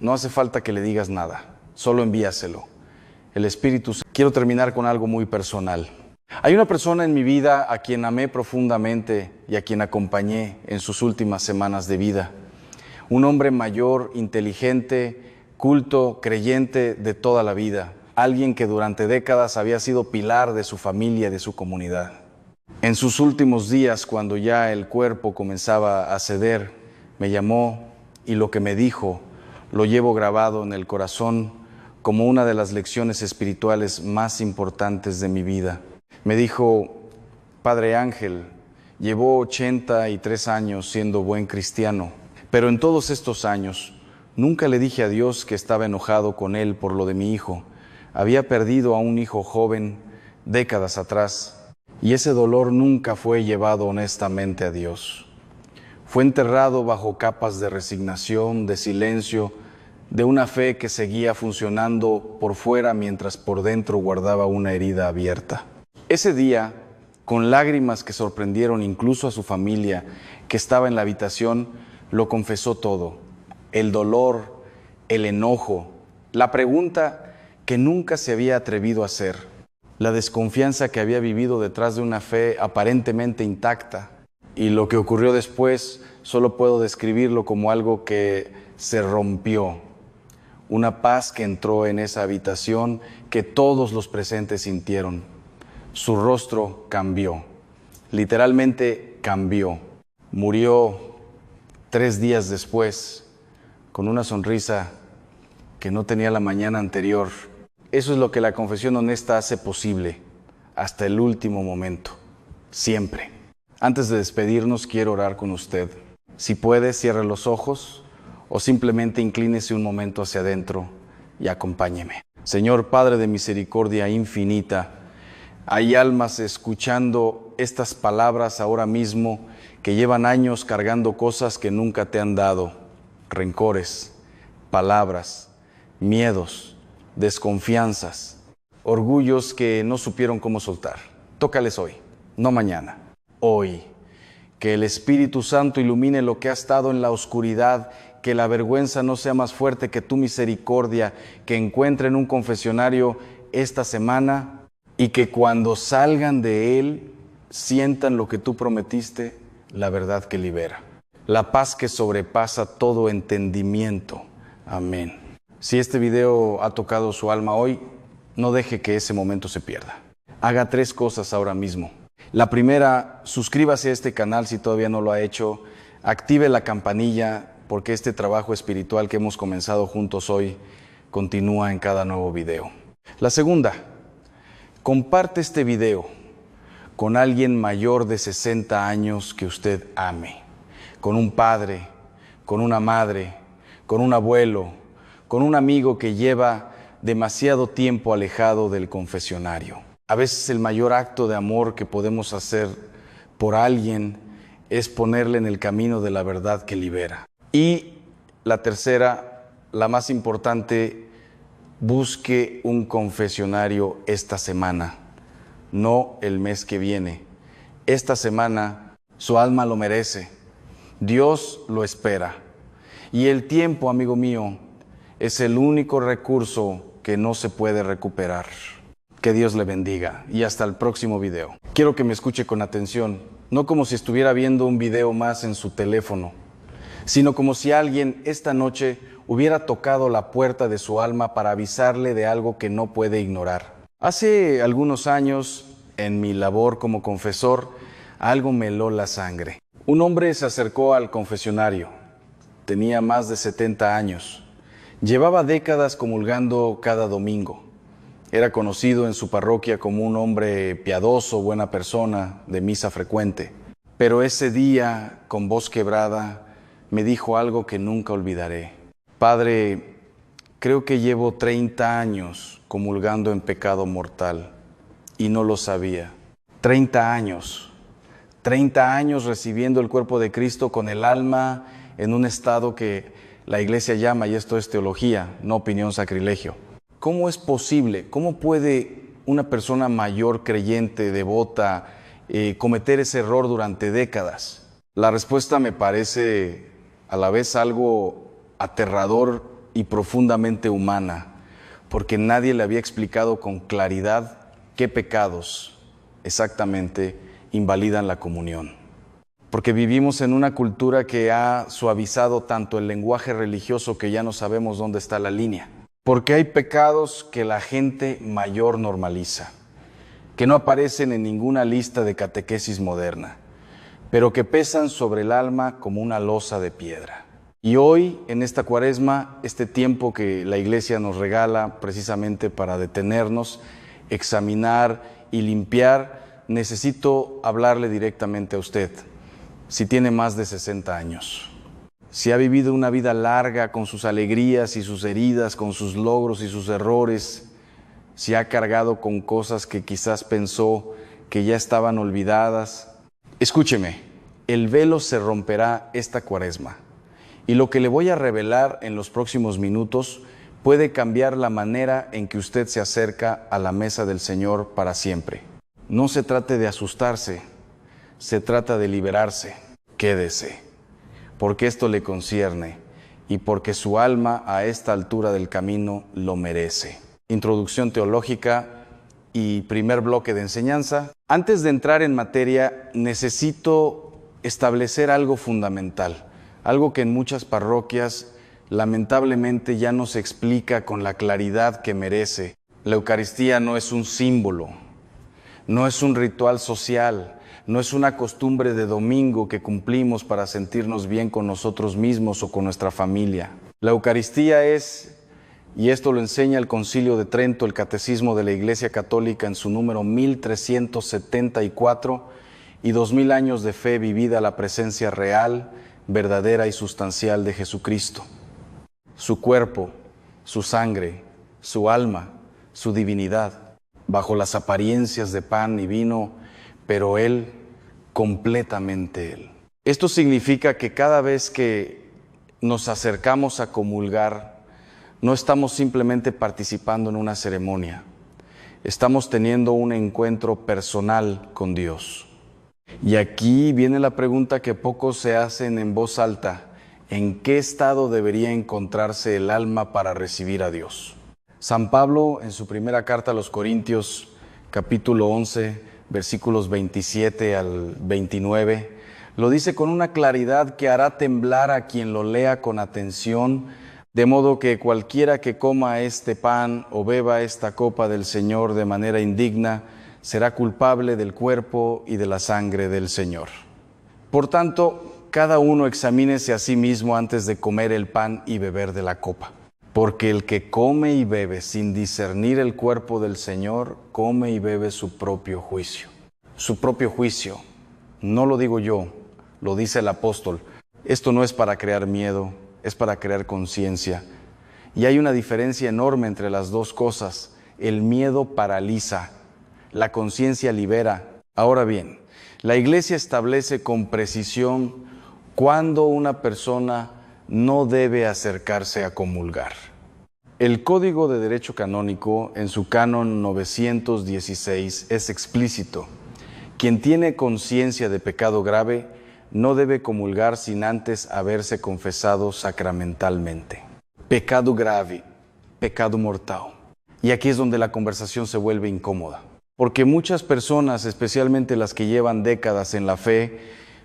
No hace falta que le digas nada, solo envíaselo. El Espíritu Santo. Quiero terminar con algo muy personal. Hay una persona en mi vida a quien amé profundamente y a quien acompañé en sus últimas semanas de vida. Un hombre mayor, inteligente, culto, creyente de toda la vida. Alguien que durante décadas había sido pilar de su familia y de su comunidad. En sus últimos días, cuando ya el cuerpo comenzaba a ceder, me llamó y lo que me dijo lo llevo grabado en el corazón como una de las lecciones espirituales más importantes de mi vida. Me dijo: Padre Ángel, llevó 83 años siendo buen cristiano, pero en todos estos años nunca le dije a Dios que estaba enojado con Él por lo de mi hijo. Había perdido a un hijo joven décadas atrás y ese dolor nunca fue llevado honestamente a Dios. Fue enterrado bajo capas de resignación, de silencio, de una fe que seguía funcionando por fuera mientras por dentro guardaba una herida abierta. Ese día, con lágrimas que sorprendieron incluso a su familia que estaba en la habitación, lo confesó todo. El dolor, el enojo, la pregunta que nunca se había atrevido a hacer, la desconfianza que había vivido detrás de una fe aparentemente intacta. Y lo que ocurrió después solo puedo describirlo como algo que se rompió. Una paz que entró en esa habitación que todos los presentes sintieron. Su rostro cambió, literalmente cambió. Murió 3 días después con una sonrisa que no tenía la mañana anterior. Eso es lo que la confesión honesta hace posible, hasta el último momento, siempre. Antes de despedirnos, quiero orar con usted. Si puede, cierre los ojos o simplemente inclínese un momento hacia adentro y acompáñeme. Señor Padre de misericordia infinita, hay almas escuchando estas palabras ahora mismo que llevan años cargando cosas que nunca te han dado, rencores, palabras, miedos, desconfianzas, orgullos que no supieron cómo soltar. Tócales hoy, no mañana, hoy. Que el Espíritu Santo ilumine lo que ha estado en la oscuridad, que la vergüenza no sea más fuerte que tu misericordia, que encuentren un confesionario esta semana y que cuando salgan de él sientan lo que tú prometiste, la verdad que libera. La paz que sobrepasa todo entendimiento. Amén. Si este video ha tocado su alma hoy, no deje que ese momento se pierda. Haga 3 cosas ahora mismo. La primera, suscríbase a este canal si todavía no lo ha hecho. Active la campanilla porque este trabajo espiritual que hemos comenzado juntos hoy continúa en cada nuevo video. La segunda, comparte este video con alguien mayor de 60 años que usted ame. Con un padre, con una madre, con un abuelo, con un amigo que lleva demasiado tiempo alejado del confesionario. A veces el mayor acto de amor que podemos hacer por alguien es ponerle en el camino de la verdad que libera. Y la tercera, la más importante, busque un confesionario esta semana, no el mes que viene. Esta semana su alma lo merece, Dios lo espera. Y el tiempo, amigo mío, es el único recurso que no se puede recuperar. Que Dios le bendiga y hasta el próximo video. Quiero que me escuche con atención, no como si estuviera viendo un video más en su teléfono, sino como si alguien esta noche hubiera tocado la puerta de su alma para avisarle de algo que no puede ignorar. Hace algunos años, en mi labor como confesor, algo me heló la sangre. Un hombre se acercó al confesionario. Tenía más de 70 años. Llevaba décadas comulgando cada domingo. Era conocido en su parroquia como un hombre piadoso, buena persona, de misa frecuente. Pero ese día, con voz quebrada, me dijo algo que nunca olvidaré. Padre, creo que llevo 30 años comulgando en pecado mortal y no lo sabía. 30 años. 30 años recibiendo el cuerpo de Cristo con el alma en un estado que la iglesia llama, y esto es teología, no opinión, sacrilegio. ¿Cómo es posible? ¿Cómo puede una persona mayor, creyente, devota, cometer ese error durante décadas? La respuesta me parece a la vez algo aterrador y profundamente humana, porque nadie le había explicado con claridad qué pecados exactamente invalidan la comunión. Porque vivimos en una cultura que ha suavizado tanto el lenguaje religioso que ya no sabemos dónde está la línea. Porque hay pecados que la gente mayor normaliza, que no aparecen en ninguna lista de catequesis moderna, pero que pesan sobre el alma como una losa de piedra. Y hoy, en esta Cuaresma, este tiempo que la Iglesia nos regala precisamente para detenernos, examinar y limpiar, necesito hablarle directamente a usted. Si tiene más de 60 años, si ha vivido una vida larga con sus alegrías y sus heridas, con sus logros y sus errores, si ha cargado con cosas que quizás pensó que ya estaban olvidadas, escúcheme, el velo se romperá esta Cuaresma y lo que le voy a revelar en los próximos minutos puede cambiar la manera en que usted se acerca a la mesa del Señor para siempre. No se trate de asustarse, se trata de liberarse. Quédese, porque esto le concierne y porque su alma a esta altura del camino lo merece. Introducción teológica y primer bloque de enseñanza. Antes de entrar en materia, necesito establecer algo fundamental, algo que en muchas parroquias lamentablemente ya no se explica con la claridad que merece. La Eucaristía no es un símbolo, no es un ritual social, no es una costumbre de domingo que cumplimos para sentirnos bien con nosotros mismos o con nuestra familia. La Eucaristía es Y esto lo enseña el Concilio de Trento, el Catecismo de la Iglesia Católica, en su número 1374, y 2000 años de fe vivida a la presencia real, verdadera y sustancial de Jesucristo. Su cuerpo, su sangre, su alma, su divinidad, bajo las apariencias de pan y vino, pero Él, completamente Él. Esto significa que cada vez que nos acercamos a comulgar, no estamos simplemente participando en una ceremonia, estamos teniendo un encuentro personal con Dios. Y aquí viene la pregunta que pocos se hacen en voz alta: ¿en qué estado debería encontrarse el alma para recibir a Dios? San Pablo, en su primera carta a los Corintios, capítulo 11, versículos 27 al 29, lo dice con una claridad que hará temblar a quien lo lea con atención, de modo que cualquiera que coma este pan o beba esta copa del Señor de manera indigna, será culpable del cuerpo y de la sangre del Señor. Por tanto, cada uno examínese a sí mismo antes de comer el pan y beber de la copa. Porque el que come y bebe sin discernir el cuerpo del Señor, come y bebe su propio juicio. Su propio juicio, no lo digo yo, lo dice el apóstol. Esto no es para crear miedo, es para crear conciencia. Y hay una diferencia enorme entre las dos cosas. El miedo paraliza, la conciencia libera. Ahora bien, la Iglesia establece con precisión cuándo una persona no debe acercarse a comulgar. El Código de Derecho Canónico, en su canon 916, es explícito. Quien tiene conciencia de pecado grave no debe comulgar sin antes haberse confesado sacramentalmente. Pecado grave, pecado mortal. Y aquí es donde la conversación se vuelve incómoda. Porque muchas personas, especialmente las que llevan décadas en la fe,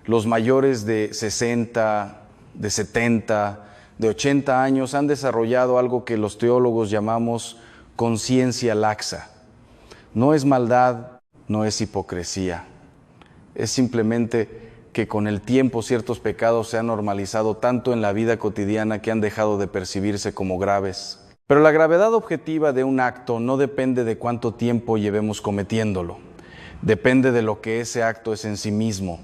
los mayores de 60, de 70, de 80 años, han desarrollado algo que los teólogos llamamos conciencia laxa. No es maldad, no es hipocresía. Es simplemente que con el tiempo ciertos pecados se han normalizado tanto en la vida cotidiana que han dejado de percibirse como graves. Pero la gravedad objetiva de un acto no depende de cuánto tiempo llevemos cometiéndolo. Depende de lo que ese acto es en sí mismo,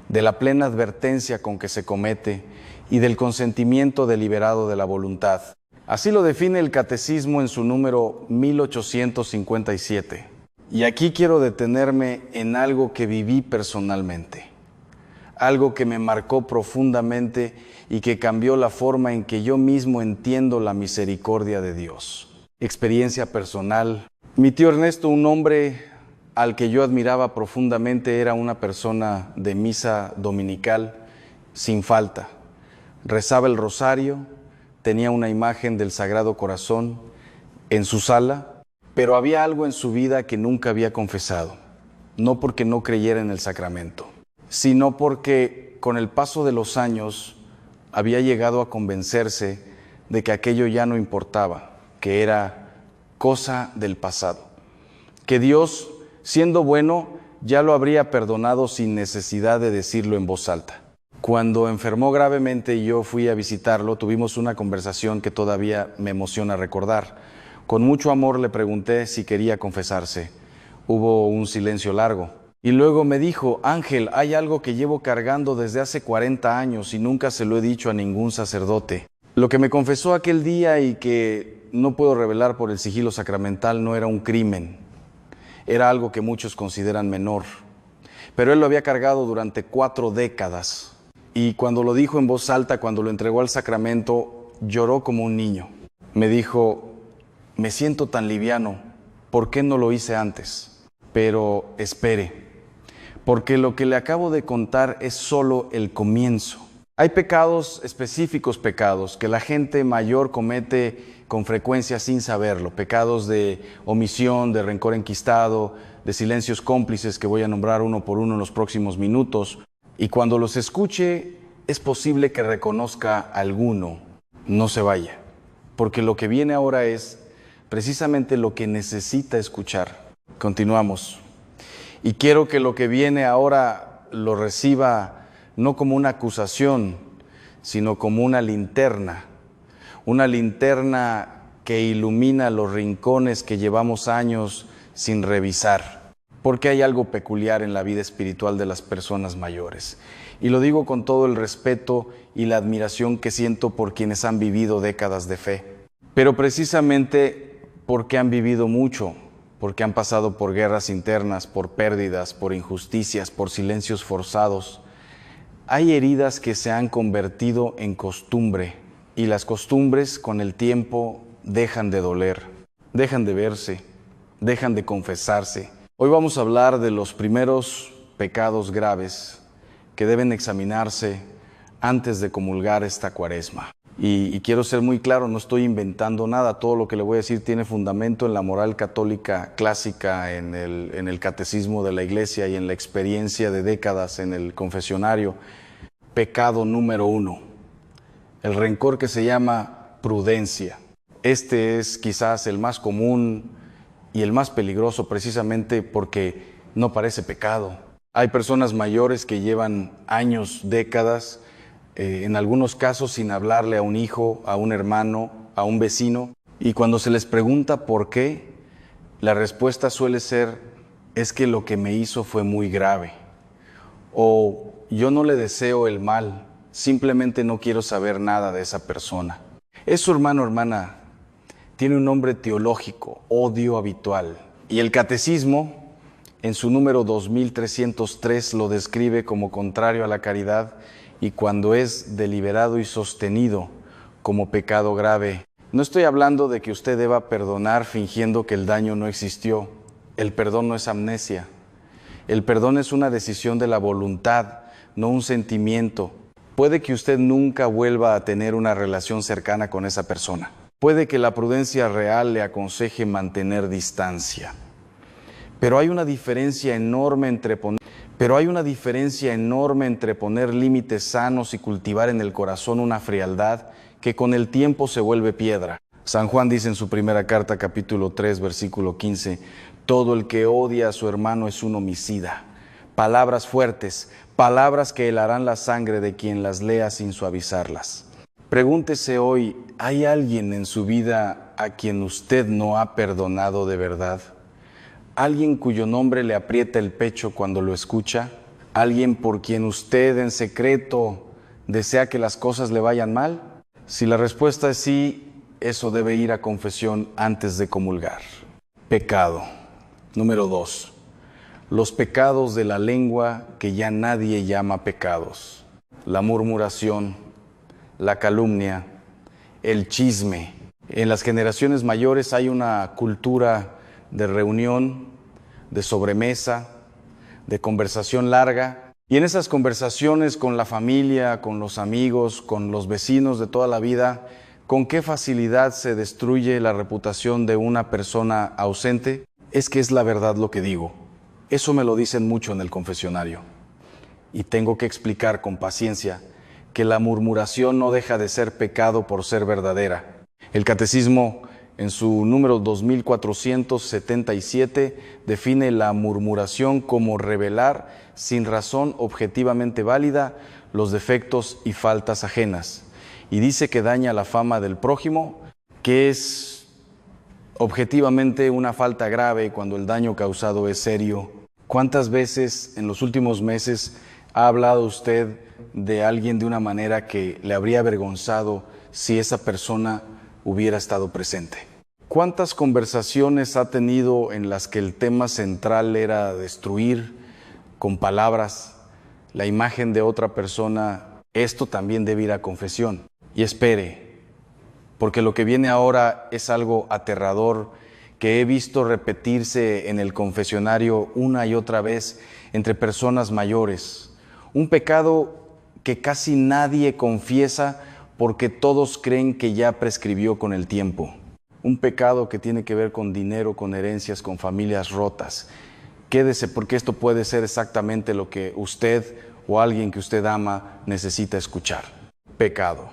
de la plena advertencia con que se comete y del consentimiento deliberado de la voluntad. Así lo define el Catecismo en su número 1857. Y aquí quiero detenerme en algo que viví personalmente, algo que me marcó profundamente y que cambió la forma en que yo mismo entiendo la misericordia de Dios. Experiencia personal. Mi tío Ernesto, un hombre al que yo admiraba profundamente, era una persona de misa dominical sin falta. Rezaba el rosario, tenía una imagen del Sagrado Corazón en su sala, pero había algo en su vida que nunca había confesado, no porque no creyera en el sacramento, sino porque con el paso de los años había llegado a convencerse de que aquello ya no importaba, que era cosa del pasado, que Dios, siendo bueno, ya lo habría perdonado sin necesidad de decirlo en voz alta. Cuando enfermó gravemente y yo fui a visitarlo, tuvimos una conversación que todavía me emociona recordar. Con mucho amor le pregunté si quería confesarse. Hubo un silencio largo. Y luego me dijo: Ángel, hay algo que llevo cargando desde hace 40 años y nunca se lo he dicho a ningún sacerdote. Lo que me confesó aquel día y que no puedo revelar por el sigilo sacramental no era un crimen. Era algo que muchos consideran menor. Pero él lo había cargado durante 4 décadas. Y cuando lo dijo en voz alta, cuando lo entregó al sacramento, lloró como un niño. Me dijo: me siento tan liviano, ¿por qué no lo hice antes? Pero espere, porque lo que le acabo de contar es solo el comienzo. Hay pecados, específicos pecados, que la gente mayor comete con frecuencia sin saberlo. Pecados de omisión, de rencor enquistado, de silencios cómplices que voy a nombrar uno por uno en los próximos minutos. Y cuando los escuche, es posible que reconozca alguno. No se vaya, porque lo que viene ahora es precisamente lo que necesita escuchar. Continuamos. Y quiero que lo que viene ahora lo reciba no como una acusación, sino como una linterna que ilumina los rincones que llevamos años sin revisar, porque hay algo peculiar en la vida espiritual de las personas mayores. Y lo digo con todo el respeto y la admiración que siento por quienes han vivido décadas de fe, pero precisamente porque han vivido mucho, porque han pasado por guerras internas, por pérdidas, por injusticias, por silencios forzados. Hay heridas que se han convertido en costumbre, y las costumbres con el tiempo dejan de doler, dejan de verse, dejan de confesarse. Hoy vamos a hablar de los primeros pecados graves que deben examinarse antes de comulgar esta Cuaresma. Y quiero ser muy claro, no estoy inventando nada, todo lo que le voy a decir tiene fundamento en la moral católica clásica, en el catecismo de la Iglesia y en la experiencia de décadas en el confesionario. Pecado número 1, el rencor que se llama prudencia. Este es quizás el más común y el más peligroso precisamente porque no parece pecado. Hay personas mayores que llevan años, décadas, en algunos casos sin hablarle a un hijo, a un hermano, a un vecino, y cuando se les pregunta por qué, la respuesta suele ser: es que lo que me hizo fue muy grave, o yo no le deseo el mal, simplemente no quiero saber nada de esa persona. Eso, hermano, hermana, tiene un nombre teológico: odio habitual, y el catecismo, en su número 2303, lo describe como contrario a la caridad, y cuando es deliberado y sostenido como pecado grave. No estoy hablando de que usted deba perdonar fingiendo que el daño no existió. El perdón no es amnesia. El perdón es una decisión de la voluntad, no un sentimiento. Puede que usted nunca vuelva a tener una relación cercana con esa persona. Puede que la prudencia real le aconseje mantener distancia. Pero hay una diferencia enorme entre poner límites sanos y cultivar en el corazón una frialdad que con el tiempo se vuelve piedra. San Juan dice en su primera carta, capítulo 3, versículo 15, todo el que odia a su hermano es un homicida. Palabras fuertes, palabras que helarán la sangre de quien las lea sin suavizarlas. Pregúntese hoy, ¿hay alguien en su vida a quien usted no ha perdonado de verdad? ¿Alguien cuyo nombre le aprieta el pecho cuando lo escucha? ¿Alguien por quien usted en secreto desea que las cosas le vayan mal? Si la respuesta es sí, eso debe ir a confesión antes de comulgar. Pecado. Número 2. Los pecados de la lengua que ya nadie llama pecados. La murmuración, la calumnia, el chisme. En las generaciones mayores hay una cultura de reunión, de sobremesa, de conversación larga. Y en esas conversaciones con la familia, con los amigos, con los vecinos de toda la vida, ¿con qué facilidad se destruye la reputación de una persona ausente? Es que es la verdad lo que digo. Eso me lo dicen mucho en el confesionario. Y tengo que explicar con paciencia que la murmuración no deja de ser pecado por ser verdadera. El catecismo, en su número 2477, define la murmuración como revelar sin razón objetivamente válida los defectos y faltas ajenas. Y dice que daña la fama del prójimo, que es objetivamente una falta grave cuando el daño causado es serio. ¿Cuántas veces en los últimos meses ha hablado usted de alguien de una manera que le habría avergonzado si esa persona hubiera estado presente? ¿Cuántas conversaciones ha tenido en las que el tema central era destruir con palabras la imagen de otra persona? Esto también debe ir a confesión. Y espere, porque lo que viene ahora es algo aterrador que he visto repetirse en el confesionario una y otra vez entre personas mayores. Un pecado que casi nadie confiesa porque todos creen que ya prescribió con el tiempo. Un pecado que tiene que ver con dinero, con herencias, con familias rotas. Quédese porque esto puede ser exactamente lo que usted o alguien que usted ama necesita escuchar. Pecado.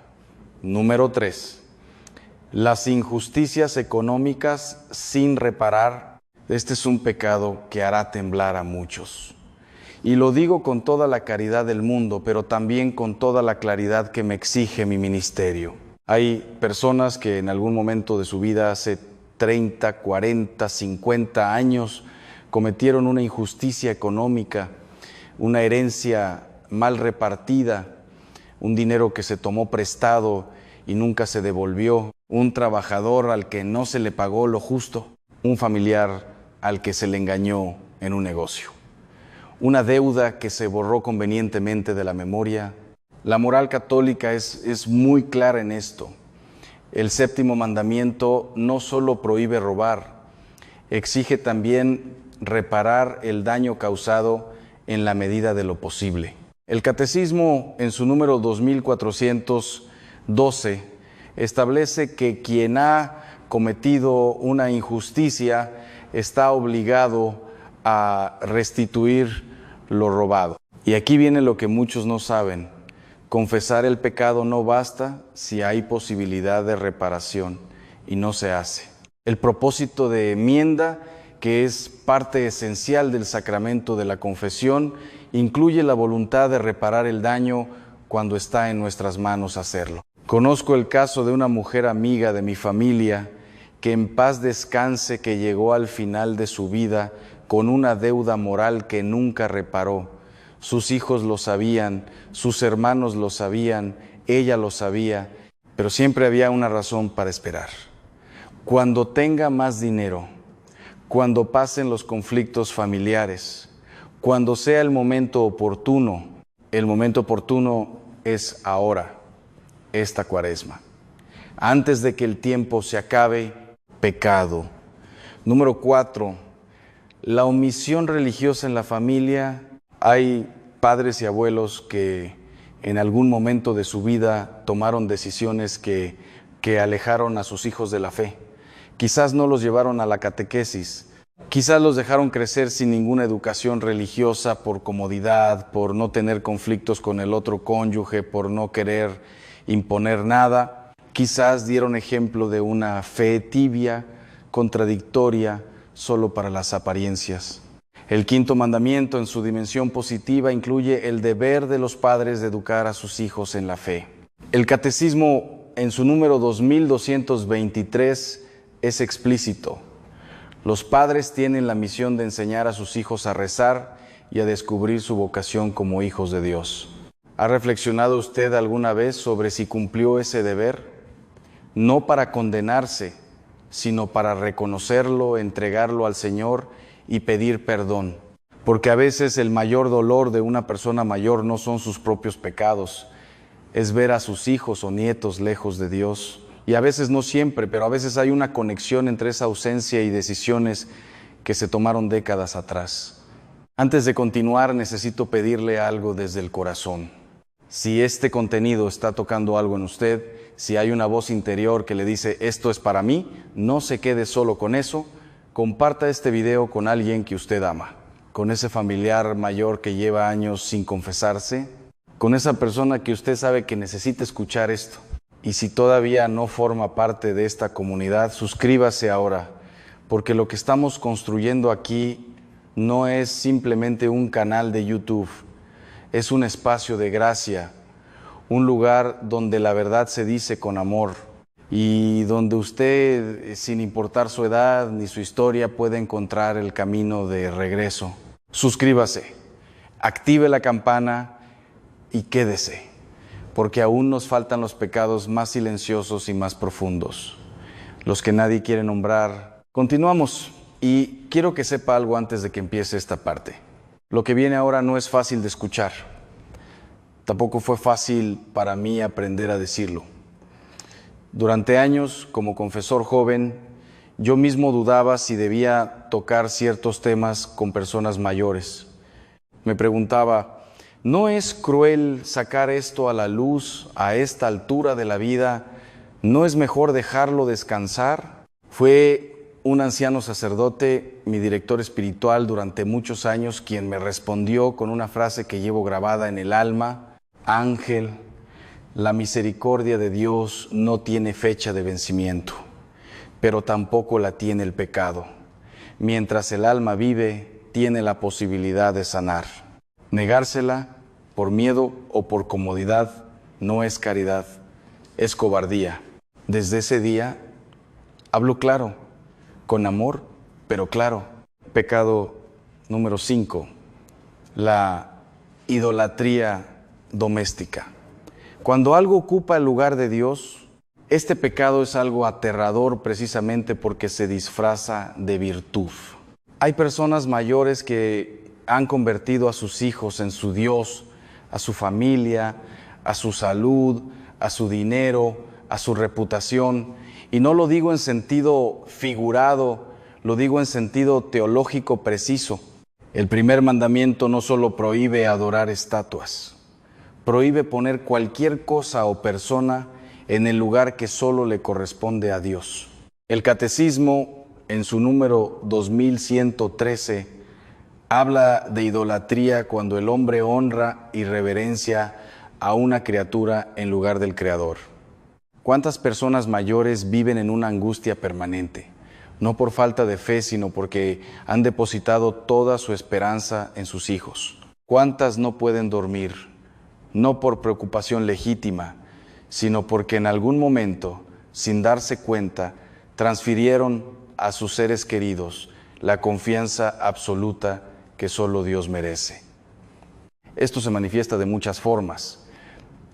Número 3. Las injusticias económicas sin reparar. Este es un pecado que hará temblar a muchos. Y lo digo con toda la caridad del mundo, pero también con toda la claridad que me exige mi ministerio. Hay personas que en algún momento de su vida, hace 30, 40, 50 años, cometieron una injusticia económica, una herencia mal repartida, un dinero que se tomó prestado y nunca se devolvió, un trabajador al que no se le pagó lo justo, un familiar al que se le engañó en un negocio, una deuda que se borró convenientemente de la memoria. La moral católica es muy clara en esto. El séptimo mandamiento no solo prohíbe robar, exige también reparar el daño causado en la medida de lo posible. El Catecismo, en su número 2412, establece que quien ha cometido una injusticia está obligado a restituir lo robado. Y aquí viene lo que muchos no saben. Confesar el pecado no basta si hay posibilidad de reparación, y no se hace. El propósito de enmienda, que es parte esencial del sacramento de la confesión, incluye la voluntad de reparar el daño cuando está en nuestras manos hacerlo. Conozco el caso de una mujer amiga de mi familia que en paz descanse, que llegó al final de su vida con una deuda moral que nunca reparó. Sus hijos lo sabían, sus hermanos lo sabían, ella lo sabía, pero siempre había una razón para esperar. Cuando tenga más dinero, cuando pasen los conflictos familiares, cuando sea el momento oportuno es ahora, esta Cuaresma. Antes de que el tiempo se acabe, pecado. Número 4, la omisión religiosa en la familia. Hay padres y abuelos que en algún momento de su vida tomaron decisiones que alejaron a sus hijos de la fe. Quizás no los llevaron a la catequesis, quizás los dejaron crecer sin ninguna educación religiosa por comodidad, por no tener conflictos con el otro cónyuge, por no querer imponer nada. Quizás dieron ejemplo de una fe tibia, contradictoria, solo para las apariencias. El quinto mandamiento, en su dimensión positiva, incluye el deber de los padres de educar a sus hijos en la fe. El Catecismo, en su número 2223, es explícito. Los padres tienen la misión de enseñar a sus hijos a rezar y a descubrir su vocación como hijos de Dios. ¿Ha reflexionado usted alguna vez sobre si cumplió ese deber? No para condenarse, sino para reconocerlo, entregarlo al Señor y pedir perdón. Porque a veces el mayor dolor de una persona mayor no son sus propios pecados, es ver a sus hijos o nietos lejos de Dios. Y a veces no siempre, pero a veces hay una conexión entre esa ausencia y decisiones que se tomaron décadas atrás. Antes de continuar, necesito pedirle algo desde el corazón. Si este contenido está tocando algo en usted, si hay una voz interior que le dice, esto es para mí, no se quede solo con eso. Comparta este video con alguien que usted ama, con ese familiar mayor que lleva años sin confesarse, con esa persona que usted sabe que necesita escuchar esto. Y si todavía no forma parte de esta comunidad, suscríbase ahora, porque lo que estamos construyendo aquí no es simplemente un canal de YouTube, es un espacio de gracia, un lugar donde la verdad se dice con amor, y donde usted, sin importar su edad ni su historia, puede encontrar el camino de regreso. Suscríbase, active la campana y quédese, porque aún nos faltan los pecados más silenciosos y más profundos, los que nadie quiere nombrar. Continuamos, y quiero que sepa algo antes de que empiece esta parte. Lo que viene ahora no es fácil de escuchar. Tampoco fue fácil para mí aprender a decirlo. Durante años, como confesor joven, yo mismo dudaba si debía tocar ciertos temas con personas mayores. Me preguntaba, ¿no es cruel sacar esto a la luz a esta altura de la vida? ¿No es mejor dejarlo descansar? Fue un anciano sacerdote, mi director espiritual durante muchos años, quien me respondió con una frase que llevo grabada en el alma: Ángel, la misericordia de Dios no tiene fecha de vencimiento, pero tampoco la tiene el pecado. Mientras el alma vive, tiene la posibilidad de sanar. Negársela por miedo o por comodidad no es caridad, es cobardía. Desde ese día hablo claro, con amor, pero claro. Pecado número 5, la idolatría doméstica. Cuando algo ocupa el lugar de Dios, este pecado es algo aterrador precisamente porque se disfraza de virtud. Hay personas mayores que han convertido a sus hijos en su Dios, a su familia, a su salud, a su dinero, a su reputación. Y no lo digo en sentido figurado, lo digo en sentido teológico preciso. El primer mandamiento no solo prohíbe adorar estatuas, prohíbe poner cualquier cosa o persona en el lugar que solo le corresponde a Dios. El Catecismo, en su número 2113, habla de idolatría cuando el hombre honra y reverencia a una criatura en lugar del Creador. ¿Cuántas personas mayores viven en una angustia permanente? No por falta de fe, sino porque han depositado toda su esperanza en sus hijos. ¿Cuántas no pueden dormir? No por preocupación legítima, sino porque en algún momento, sin darse cuenta, transfirieron a sus seres queridos la confianza absoluta que solo Dios merece. Esto se manifiesta de muchas formas.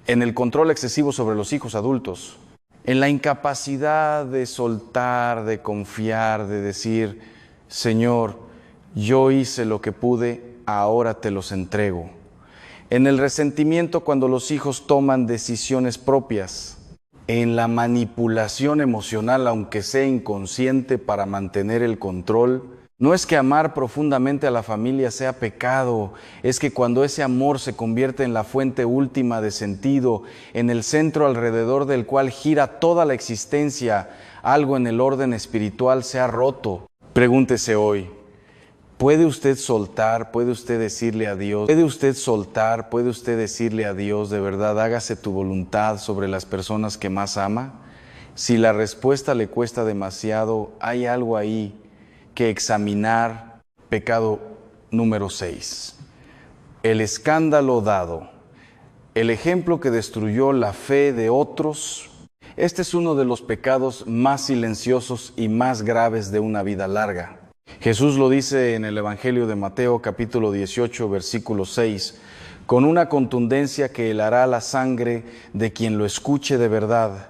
En el control excesivo sobre los hijos adultos, en la incapacidad de soltar, de confiar, de decir, Señor, yo hice lo que pude, ahora te los entrego. En el resentimiento cuando los hijos toman decisiones propias, en la manipulación emocional, aunque sea inconsciente, para mantener el control. No es que amar profundamente a la familia sea pecado, es que cuando ese amor se convierte en la fuente última de sentido, en el centro alrededor del cual gira toda la existencia, algo en el orden espiritual se ha roto. Pregúntese hoy, ¿puede usted soltar? ¿Puede usted decirle a Dios? ¿Puede usted soltar? ¿Puede usted decirle a Dios, de verdad, hágase tu voluntad sobre las personas que más ama? Si la respuesta le cuesta demasiado, hay algo ahí que examinar. Pecado número 6. El escándalo dado. El ejemplo que destruyó la fe de otros. Este es uno de los pecados más silenciosos y más graves de una vida larga. Jesús lo dice en el Evangelio de Mateo, capítulo 18, versículo 6, con una contundencia que helará la sangre de quien lo escuche de verdad.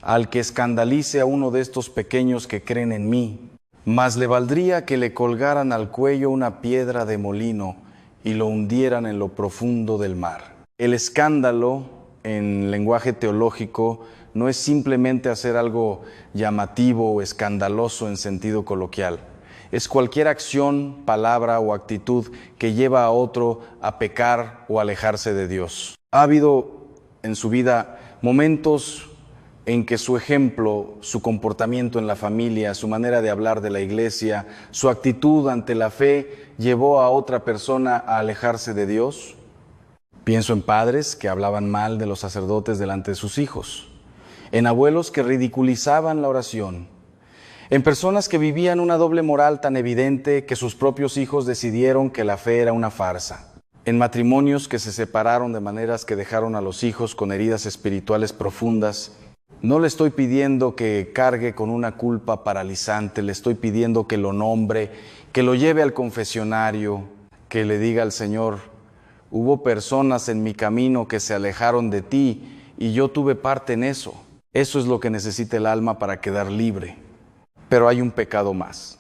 Al que escandalice a uno de estos pequeños que creen en mí, más le valdría que le colgaran al cuello una piedra de molino y lo hundieran en lo profundo del mar. El escándalo, en lenguaje teológico, no es simplemente hacer algo llamativo o escandaloso en sentido coloquial. Es cualquier acción, palabra o actitud que lleva a otro a pecar o alejarse de Dios. Ha habido en su vida momentos en que su ejemplo, su comportamiento en la familia, su manera de hablar de la iglesia, su actitud ante la fe, llevó a otra persona a alejarse de Dios. Pienso en padres que hablaban mal de los sacerdotes delante de sus hijos, en abuelos que ridiculizaban la oración, en personas que vivían una doble moral tan evidente que sus propios hijos decidieron que la fe era una farsa, en matrimonios que se separaron de maneras que dejaron a los hijos con heridas espirituales profundas. No le estoy pidiendo que cargue con una culpa paralizante, le estoy pidiendo que lo nombre, que lo lleve al confesionario, que le diga al Señor, hubo personas en mi camino que se alejaron de ti y yo tuve parte en eso. Eso es lo que necesita el alma para quedar libre. Pero hay un pecado más,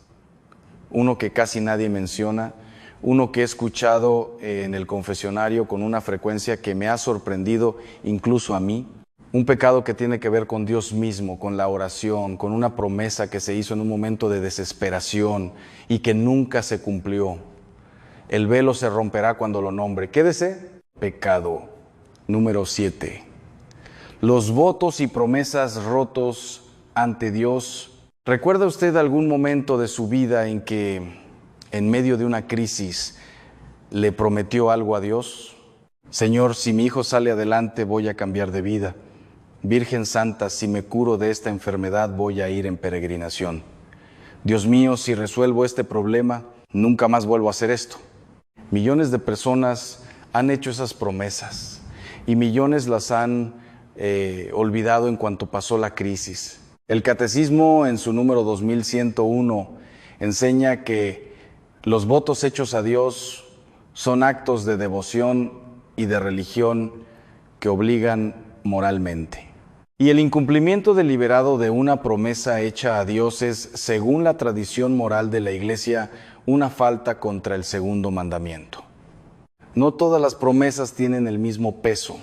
uno que casi nadie menciona, uno que he escuchado en el confesionario con una frecuencia que me ha sorprendido incluso a mí. Un pecado que tiene que ver con Dios mismo, con la oración, con una promesa que se hizo en un momento de desesperación y que nunca se cumplió. El velo se romperá cuando lo nombre. Quédese. Pecado número 7. Los votos y promesas rotos ante Dios. ¿Recuerda usted algún momento de su vida en que, en medio de una crisis, le prometió algo a Dios? Señor, si mi hijo sale adelante, voy a cambiar de vida. Virgen Santa, si me curo de esta enfermedad, voy a ir en peregrinación. Dios mío, si resuelvo este problema, nunca más vuelvo a hacer esto. Millones de personas han hecho esas promesas y millones las han olvidado en cuanto pasó la crisis. El Catecismo, en su número 2101, enseña que los votos hechos a Dios son actos de devoción y de religión que obligan moralmente. Y el incumplimiento deliberado de una promesa hecha a Dios es, según la tradición moral de la Iglesia, una falta contra el segundo mandamiento. No todas las promesas tienen el mismo peso,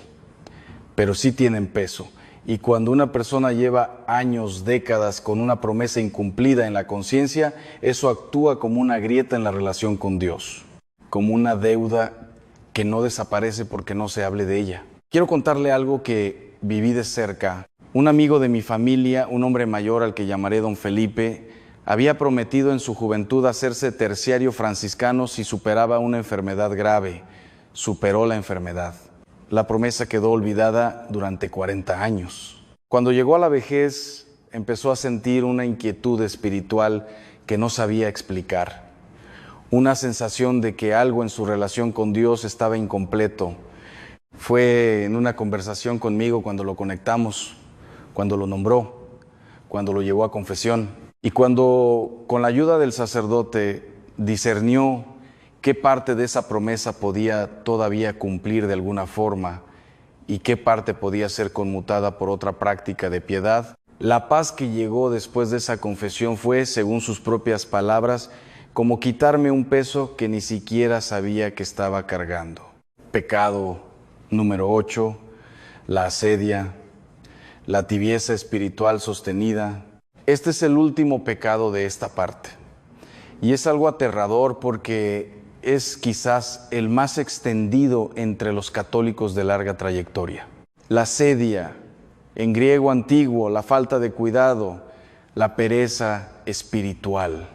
pero sí tienen peso. Y cuando una persona lleva años, décadas con una promesa incumplida en la conciencia, eso actúa como una grieta en la relación con Dios, como una deuda que no desaparece porque no se hable de ella. Quiero contarle algo que viví de cerca. Un amigo de mi familia, un hombre mayor al que llamaré don Felipe, había prometido en su juventud hacerse terciario franciscano si superaba una enfermedad grave. Superó la enfermedad. La promesa quedó olvidada durante 40 años. Cuando llegó a la vejez, empezó a sentir una inquietud espiritual que no sabía explicar. Una sensación de que algo en su relación con Dios estaba incompleto. Fue en una conversación conmigo cuando lo conectamos, cuando lo nombró, cuando lo llevó a confesión. Y cuando, con la ayuda del sacerdote, discernió qué parte de esa promesa podía todavía cumplir de alguna forma y qué parte podía ser conmutada por otra práctica de piedad, la paz que llegó después de esa confesión fue, según sus propias palabras, como quitarme un peso que ni siquiera sabía que estaba cargando. Pecado número 8, la asedia, la tibieza espiritual sostenida. Este es el último pecado de esta parte. Y es algo aterrador porque es quizás el más extendido entre los católicos de larga trayectoria. La asedia, en griego antiguo, la falta de cuidado, la pereza espiritual,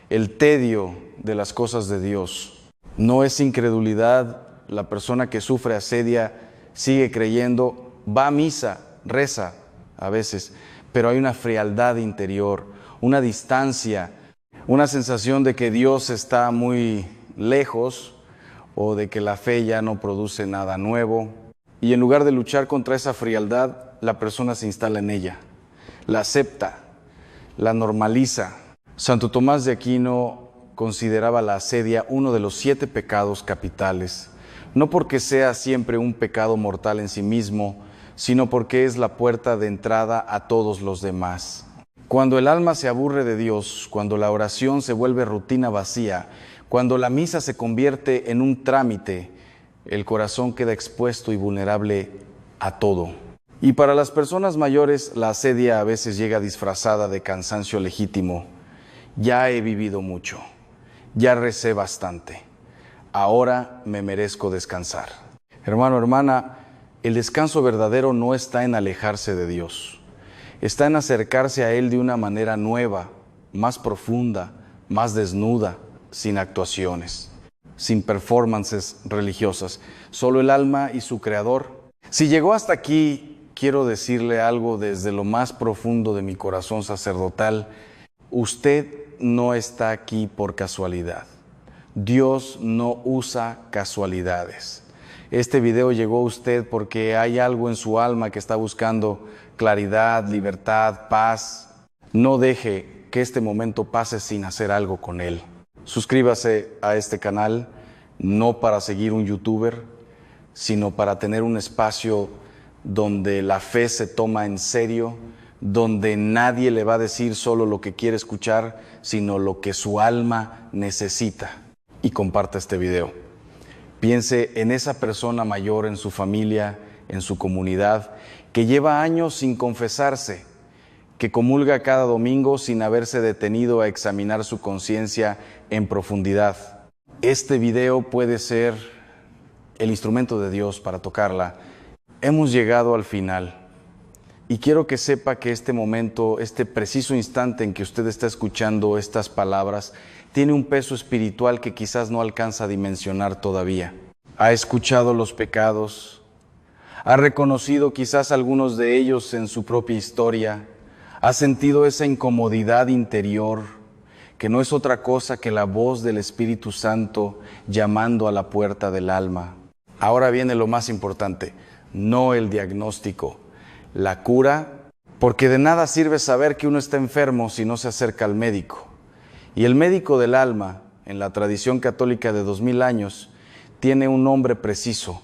el tedio de las cosas de Dios. No es incredulidad, la persona que sufre asedia sigue creyendo, va a misa, reza a veces, pero hay una frialdad interior, una distancia, una sensación de que Dios está muy lejos o de que la fe ya no produce nada nuevo. Y en lugar de luchar contra esa frialdad, la persona se instala en ella, la acepta, la normaliza. Santo Tomás de Aquino consideraba la asedia uno de los 7 pecados capitales, no porque sea siempre un pecado mortal en sí mismo, sino porque es la puerta de entrada a todos los demás. Cuando el alma se aburre de Dios, cuando la oración se vuelve rutina vacía, cuando la misa se convierte en un trámite, el corazón queda expuesto y vulnerable a todo. Y para las personas mayores, la asedia a veces llega disfrazada de cansancio legítimo. Ya he vivido mucho, ya recé bastante, ahora me merezco descansar. Hermano, hermana, el descanso verdadero no está en alejarse de Dios, está en acercarse a Él de una manera nueva, más profunda, más desnuda, sin actuaciones, sin performances religiosas, solo el alma y su Creador. Si llegó hasta aquí, quiero decirle algo desde lo más profundo de mi corazón sacerdotal. Usted no está aquí por casualidad. Dios no usa casualidades. Este video llegó a usted porque hay algo en su alma que está buscando claridad, libertad, paz. No deje que este momento pase sin hacer algo con él. Suscríbase a este canal, no para seguir un youtuber, sino para tener un espacio donde la fe se toma en serio, donde nadie le va a decir solo lo que quiere escuchar, sino lo que su alma necesita. Y comparta este video. Piense en esa persona mayor en su familia, en su comunidad, que lleva años sin confesarse, que comulga cada domingo sin haberse detenido a examinar su conciencia en profundidad. Este video puede ser el instrumento de Dios para tocarla. Hemos llegado al final y quiero que sepa que este momento, este preciso instante en que usted está escuchando estas palabras, tiene un peso espiritual que quizás no alcanza a dimensionar todavía. Ha escuchado los pecados, ha reconocido quizás algunos de ellos en su propia historia, ha sentido esa incomodidad interior que no es otra cosa que la voz del Espíritu Santo llamando a la puerta del alma. Ahora viene lo más importante. no el diagnóstico. La cura, porque de nada sirve saber que uno está enfermo si no se acerca al médico. Y el médico del alma, en la tradición católica de 2000 años, tiene un nombre preciso: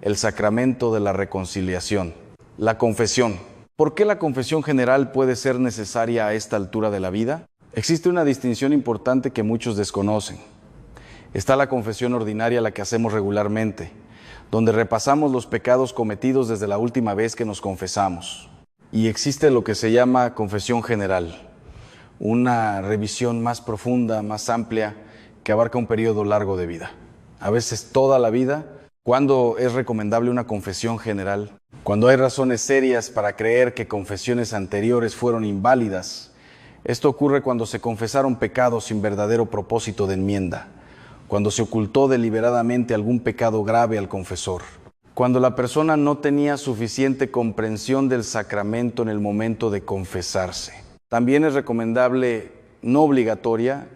el sacramento de la reconciliación. La confesión. ¿Por qué la confesión general puede ser necesaria a esta altura de la vida? Existe una distinción importante que muchos desconocen. Está la confesión ordinaria, la que hacemos regularmente, donde repasamos los pecados cometidos desde la última vez que nos confesamos. Y existe lo que se llama confesión general, una revisión más profunda, más amplia, que abarca un periodo largo de vida, a veces toda la vida. ¿Cuándo es recomendable una confesión general? Cuando hay razones serias para creer que confesiones anteriores fueron inválidas. Esto ocurre cuando se confesaron pecados sin verdadero propósito de enmienda, cuando se ocultó deliberadamente algún pecado grave al confesor, cuando la persona no tenía suficiente comprensión del sacramento en el momento de confesarse. También es recomendable, no obligatoria,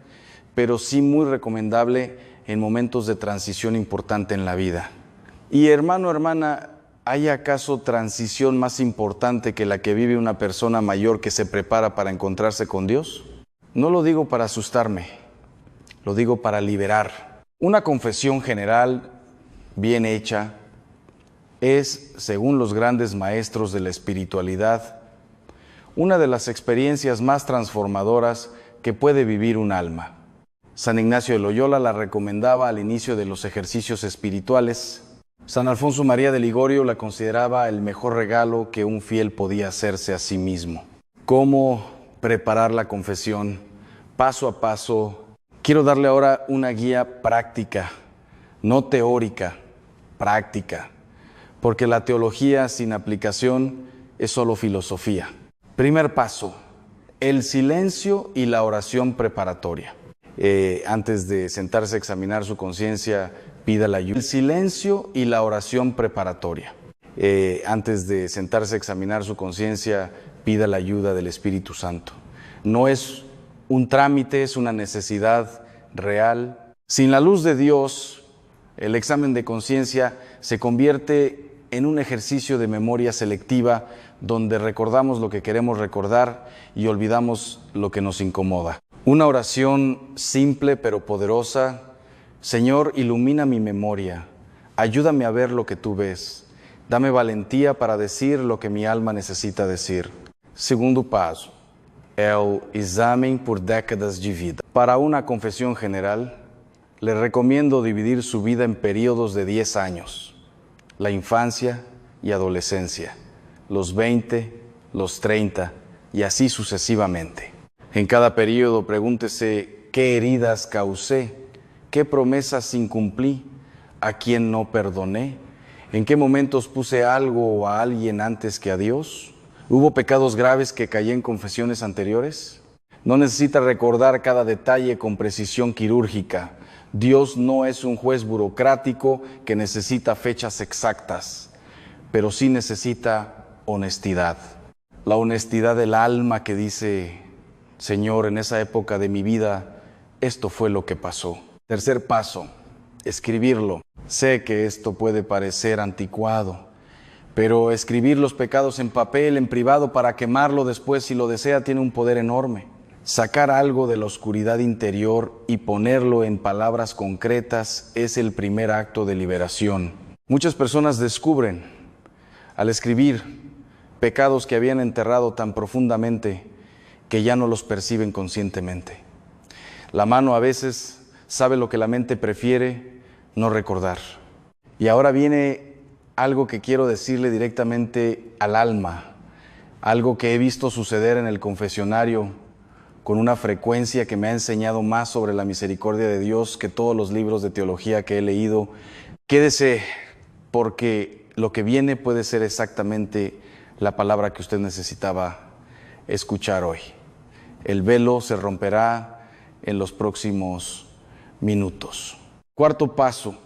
pero sí muy recomendable en momentos de transición importante en la vida. Y hermano, hermana, ¿hay acaso transición más importante que la que vive una persona mayor que se prepara para encontrarse con Dios? No lo digo para asustarme, lo digo para liberar. Una confesión general, bien hecha, es, según los grandes maestros de la espiritualidad, una de las experiencias más transformadoras que puede vivir un alma. San Ignacio de Loyola la recomendaba al inicio de los ejercicios espirituales. San Alfonso María de Ligorio la consideraba el mejor regalo que un fiel podía hacerse a sí mismo. ¿Cómo preparar la confesión? Paso a paso. Quiero darle ahora una guía práctica, no teórica, práctica, porque la teología sin aplicación es solo filosofía. Primer paso, el silencio y la oración preparatoria. Antes de sentarse a examinar su conciencia, pida la ayuda. El silencio y la oración preparatoria. Antes de sentarse a examinar su conciencia, pida la ayuda del Espíritu Santo. No es un trámite, es una necesidad real. Sin la luz de Dios, el examen de conciencia se convierte en un ejercicio de memoria selectiva donde recordamos lo que queremos recordar y olvidamos lo que nos incomoda. Una oración simple pero poderosa: Señor, ilumina mi memoria, ayúdame a ver lo que tú ves, dame valentía para decir lo que mi alma necesita decir. Segundo paso, el examen por décadas de vida. Para una confesión general, le recomiendo dividir su vida en periodos de 10 años, la infancia y adolescencia, los 20, los 30 y así sucesivamente. En cada periodo pregúntese qué heridas causé, qué promesas incumplí, a quién no perdoné, en qué momentos puse algo o a alguien antes que a Dios. ¿Hubo pecados graves que caí en confesiones anteriores? No necesita recordar cada detalle con precisión quirúrgica. Dios no es un juez burocrático que necesita fechas exactas, pero sí necesita honestidad. La honestidad del alma que dice: Señor, en esa época de mi vida, esto fue lo que pasó. Tercer paso, escribirlo. Sé que esto puede parecer anticuado, pero escribir los pecados en papel, en privado, para quemarlo después si lo desea, tiene un poder enorme. Sacar algo de la oscuridad interior y ponerlo en palabras concretas es el primer acto de liberación. Muchas personas descubren, al escribir, pecados que habían enterrado tan profundamente que ya no los perciben conscientemente. La mano a veces sabe lo que la mente prefiere no recordar. Y ahora viene algo que quiero decirle directamente al alma, algo que he visto suceder en el confesionario con una frecuencia que me ha enseñado más sobre la misericordia de Dios que todos los libros de teología que he leído. Quédese, porque lo que viene puede ser exactamente la palabra que usted necesitaba escuchar hoy. El velo se romperá en los próximos minutos. Cuarto paso,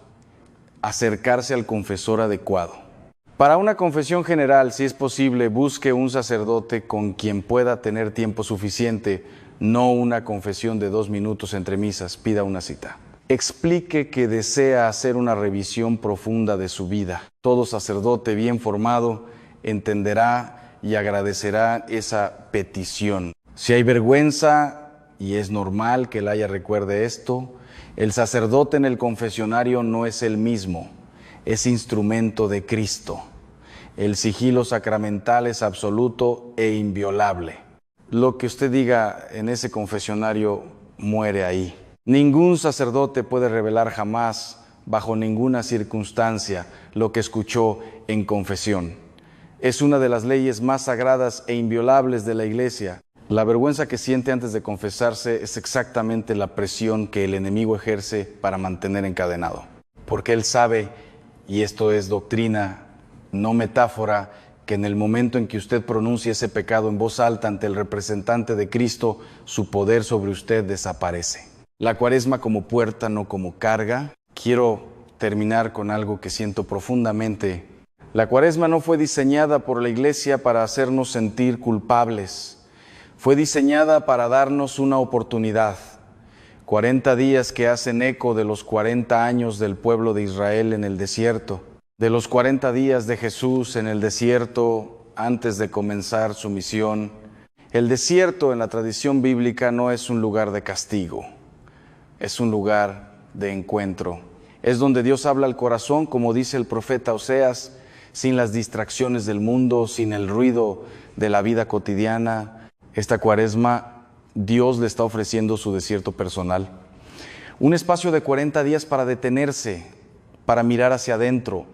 acercarse al confesor adecuado. Para una confesión general, si es posible, busque un sacerdote con quien pueda tener tiempo suficiente, no una confesión de 2 minutos entre misas, pida una cita. explique que desea hacer una revisión profunda de su vida. Todo sacerdote bien formado entenderá y agradecerá esa petición. Si hay vergüenza, y es normal que el aya recuerde esto, el sacerdote en el confesionario no es el mismo, es instrumento de Cristo. El sigilo sacramental es absoluto e inviolable. Lo que usted diga en ese confesionario muere ahí. Ningún sacerdote puede revelar jamás, bajo ninguna circunstancia, lo que escuchó en confesión. Es una de las leyes más sagradas e inviolables de la Iglesia. La vergüenza que siente antes de confesarse es exactamente la presión que el enemigo ejerce para mantener encadenado. Porque él sabe, y esto es doctrina, no metáfora, que en el momento en que usted pronuncie ese pecado en voz alta ante el representante de Cristo, su poder sobre usted desaparece. La Cuaresma como puerta, no como carga. Quiero terminar con algo que siento profundamente. La Cuaresma no fue diseñada por la Iglesia para hacernos sentir culpables. Fue diseñada para darnos una oportunidad. 40 días que hacen eco de los 40 años del pueblo de Israel en el desierto, de los 40 días de Jesús en el desierto antes de comenzar su misión. El desierto en la tradición bíblica no es un lugar de castigo, es un lugar de encuentro. Es donde Dios habla al corazón, como dice el profeta Oseas, sin las distracciones del mundo, sin el ruido de la vida cotidiana. Esta Cuaresma, Dios le está ofreciendo su desierto personal. Un espacio de 40 días para detenerse, para mirar hacia adentro,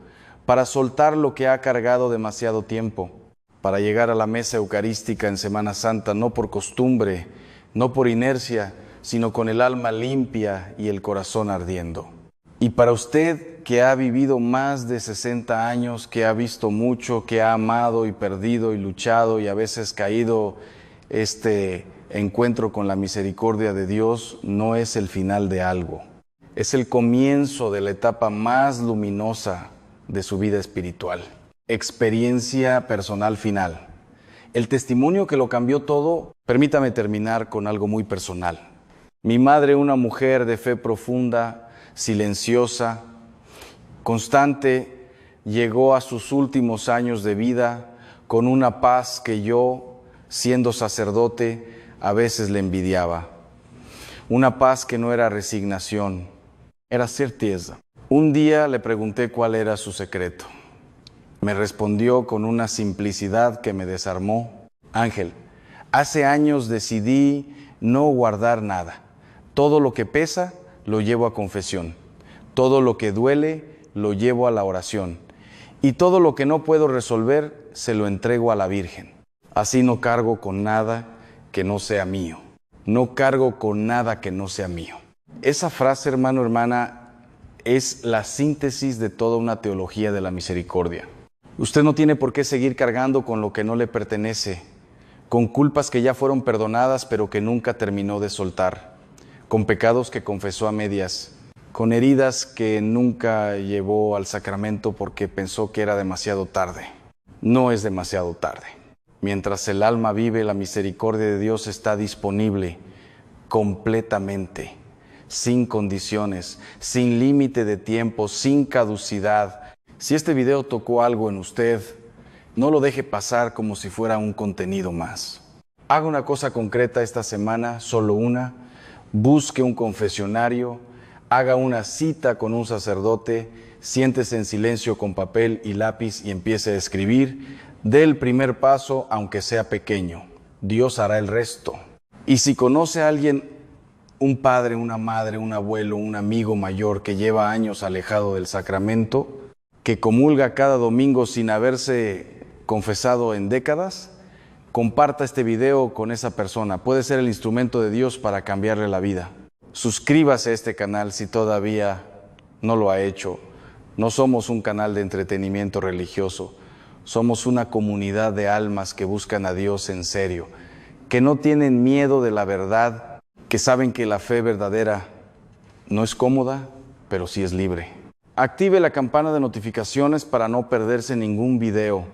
para soltar lo que ha cargado demasiado tiempo, para llegar a la mesa eucarística en Semana Santa, no por costumbre, no por inercia, sino con el alma limpia y el corazón ardiendo. Y para usted que ha vivido más de 60 años, que ha visto mucho, que ha amado y perdido y luchado y a veces caído, este encuentro con la misericordia de Dios no es el final de algo. Es el comienzo de la etapa más luminosa de su vida espiritual. Experiencia personal final. El testimonio que lo cambió todo. Permítame terminar con algo muy personal. Mi madre, una mujer de fe profunda, silenciosa, constante, llegó a sus últimos años de vida con una paz que yo, siendo sacerdote, a veces le envidiaba. Una paz que no era resignación, era certeza. Un día le pregunté cuál era su secreto. Me respondió con una simplicidad que me desarmó. Ángel, hace años decidí no guardar nada. Todo lo que pesa, lo llevo a confesión. Todo lo que duele, lo llevo a la oración. Y todo lo que no puedo resolver, se lo entrego a la Virgen. Así no cargo con nada que no sea mío. No cargo con nada que no sea mío. Esa frase, hermano, hermana, es la síntesis de toda una teología de la misericordia. Usted no tiene por qué seguir cargando con lo que no le pertenece, con culpas que ya fueron perdonadas pero que nunca terminó de soltar, con pecados que confesó a medias, con heridas que nunca llevó al sacramento porque pensó que era demasiado tarde. No es demasiado tarde. Mientras el alma vive, la misericordia de Dios está disponible completamente, sin condiciones, sin límite de tiempo, sin caducidad. Si este video tocó algo en usted, no lo deje pasar como si fuera un contenido más. Haga una cosa concreta esta semana, solo una. Busque un confesionario, haga una cita con un sacerdote, siéntese en silencio con papel y lápiz y empiece a escribir. Dé el primer paso, aunque sea pequeño. Dios hará el resto. Y si conoce a alguien, un padre, una madre, un abuelo, un amigo mayor que lleva años alejado del sacramento, que comulga cada domingo sin haberse confesado en décadas, comparta este video con esa persona. Puede ser el instrumento de Dios para cambiarle la vida. Suscríbase a este canal si todavía no lo ha hecho. No somos un canal de entretenimiento religioso. Somos una comunidad de almas que buscan a Dios en serio, que no tienen miedo de la verdad, que saben que la fe verdadera no es cómoda, pero sí es libre. Active la campana de notificaciones para no perderse ningún video,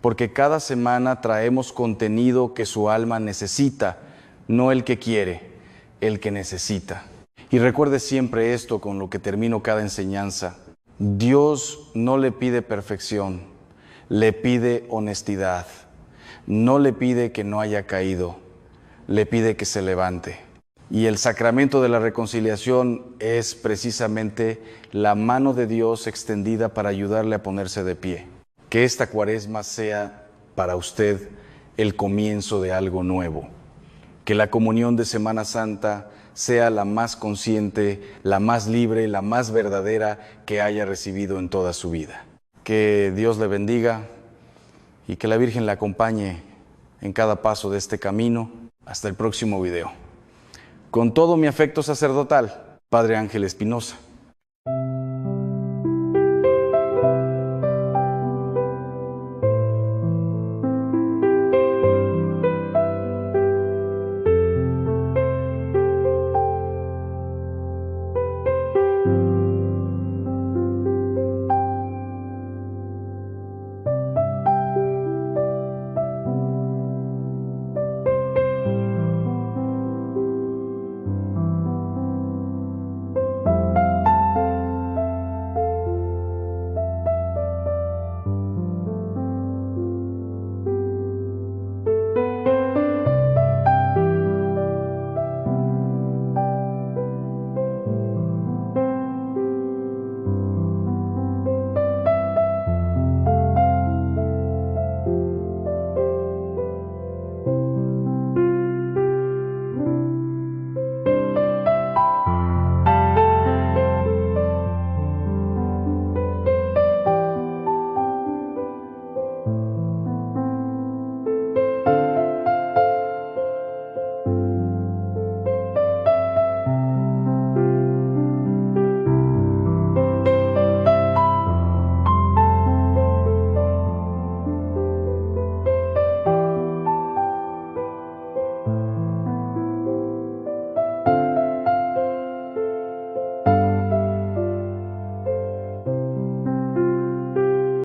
porque cada semana traemos contenido que su alma necesita, no el que quiere, el que necesita. Y recuerde siempre esto con lo que termino cada enseñanza. Dios no le pide perfección, le pide honestidad. No le pide que no haya caído, le pide que se levante. Y el sacramento de la reconciliación es precisamente la mano de Dios extendida para ayudarle a ponerse de pie. Que esta Cuaresma sea para usted el comienzo de algo nuevo. Que la comunión de Semana Santa sea la más consciente, la más libre, la más verdadera que haya recibido en toda su vida. Que Dios le bendiga y que la Virgen le acompañe en cada paso de este camino. Hasta el próximo video. Con todo mi afecto sacerdotal, Padre Ángel Espinosa.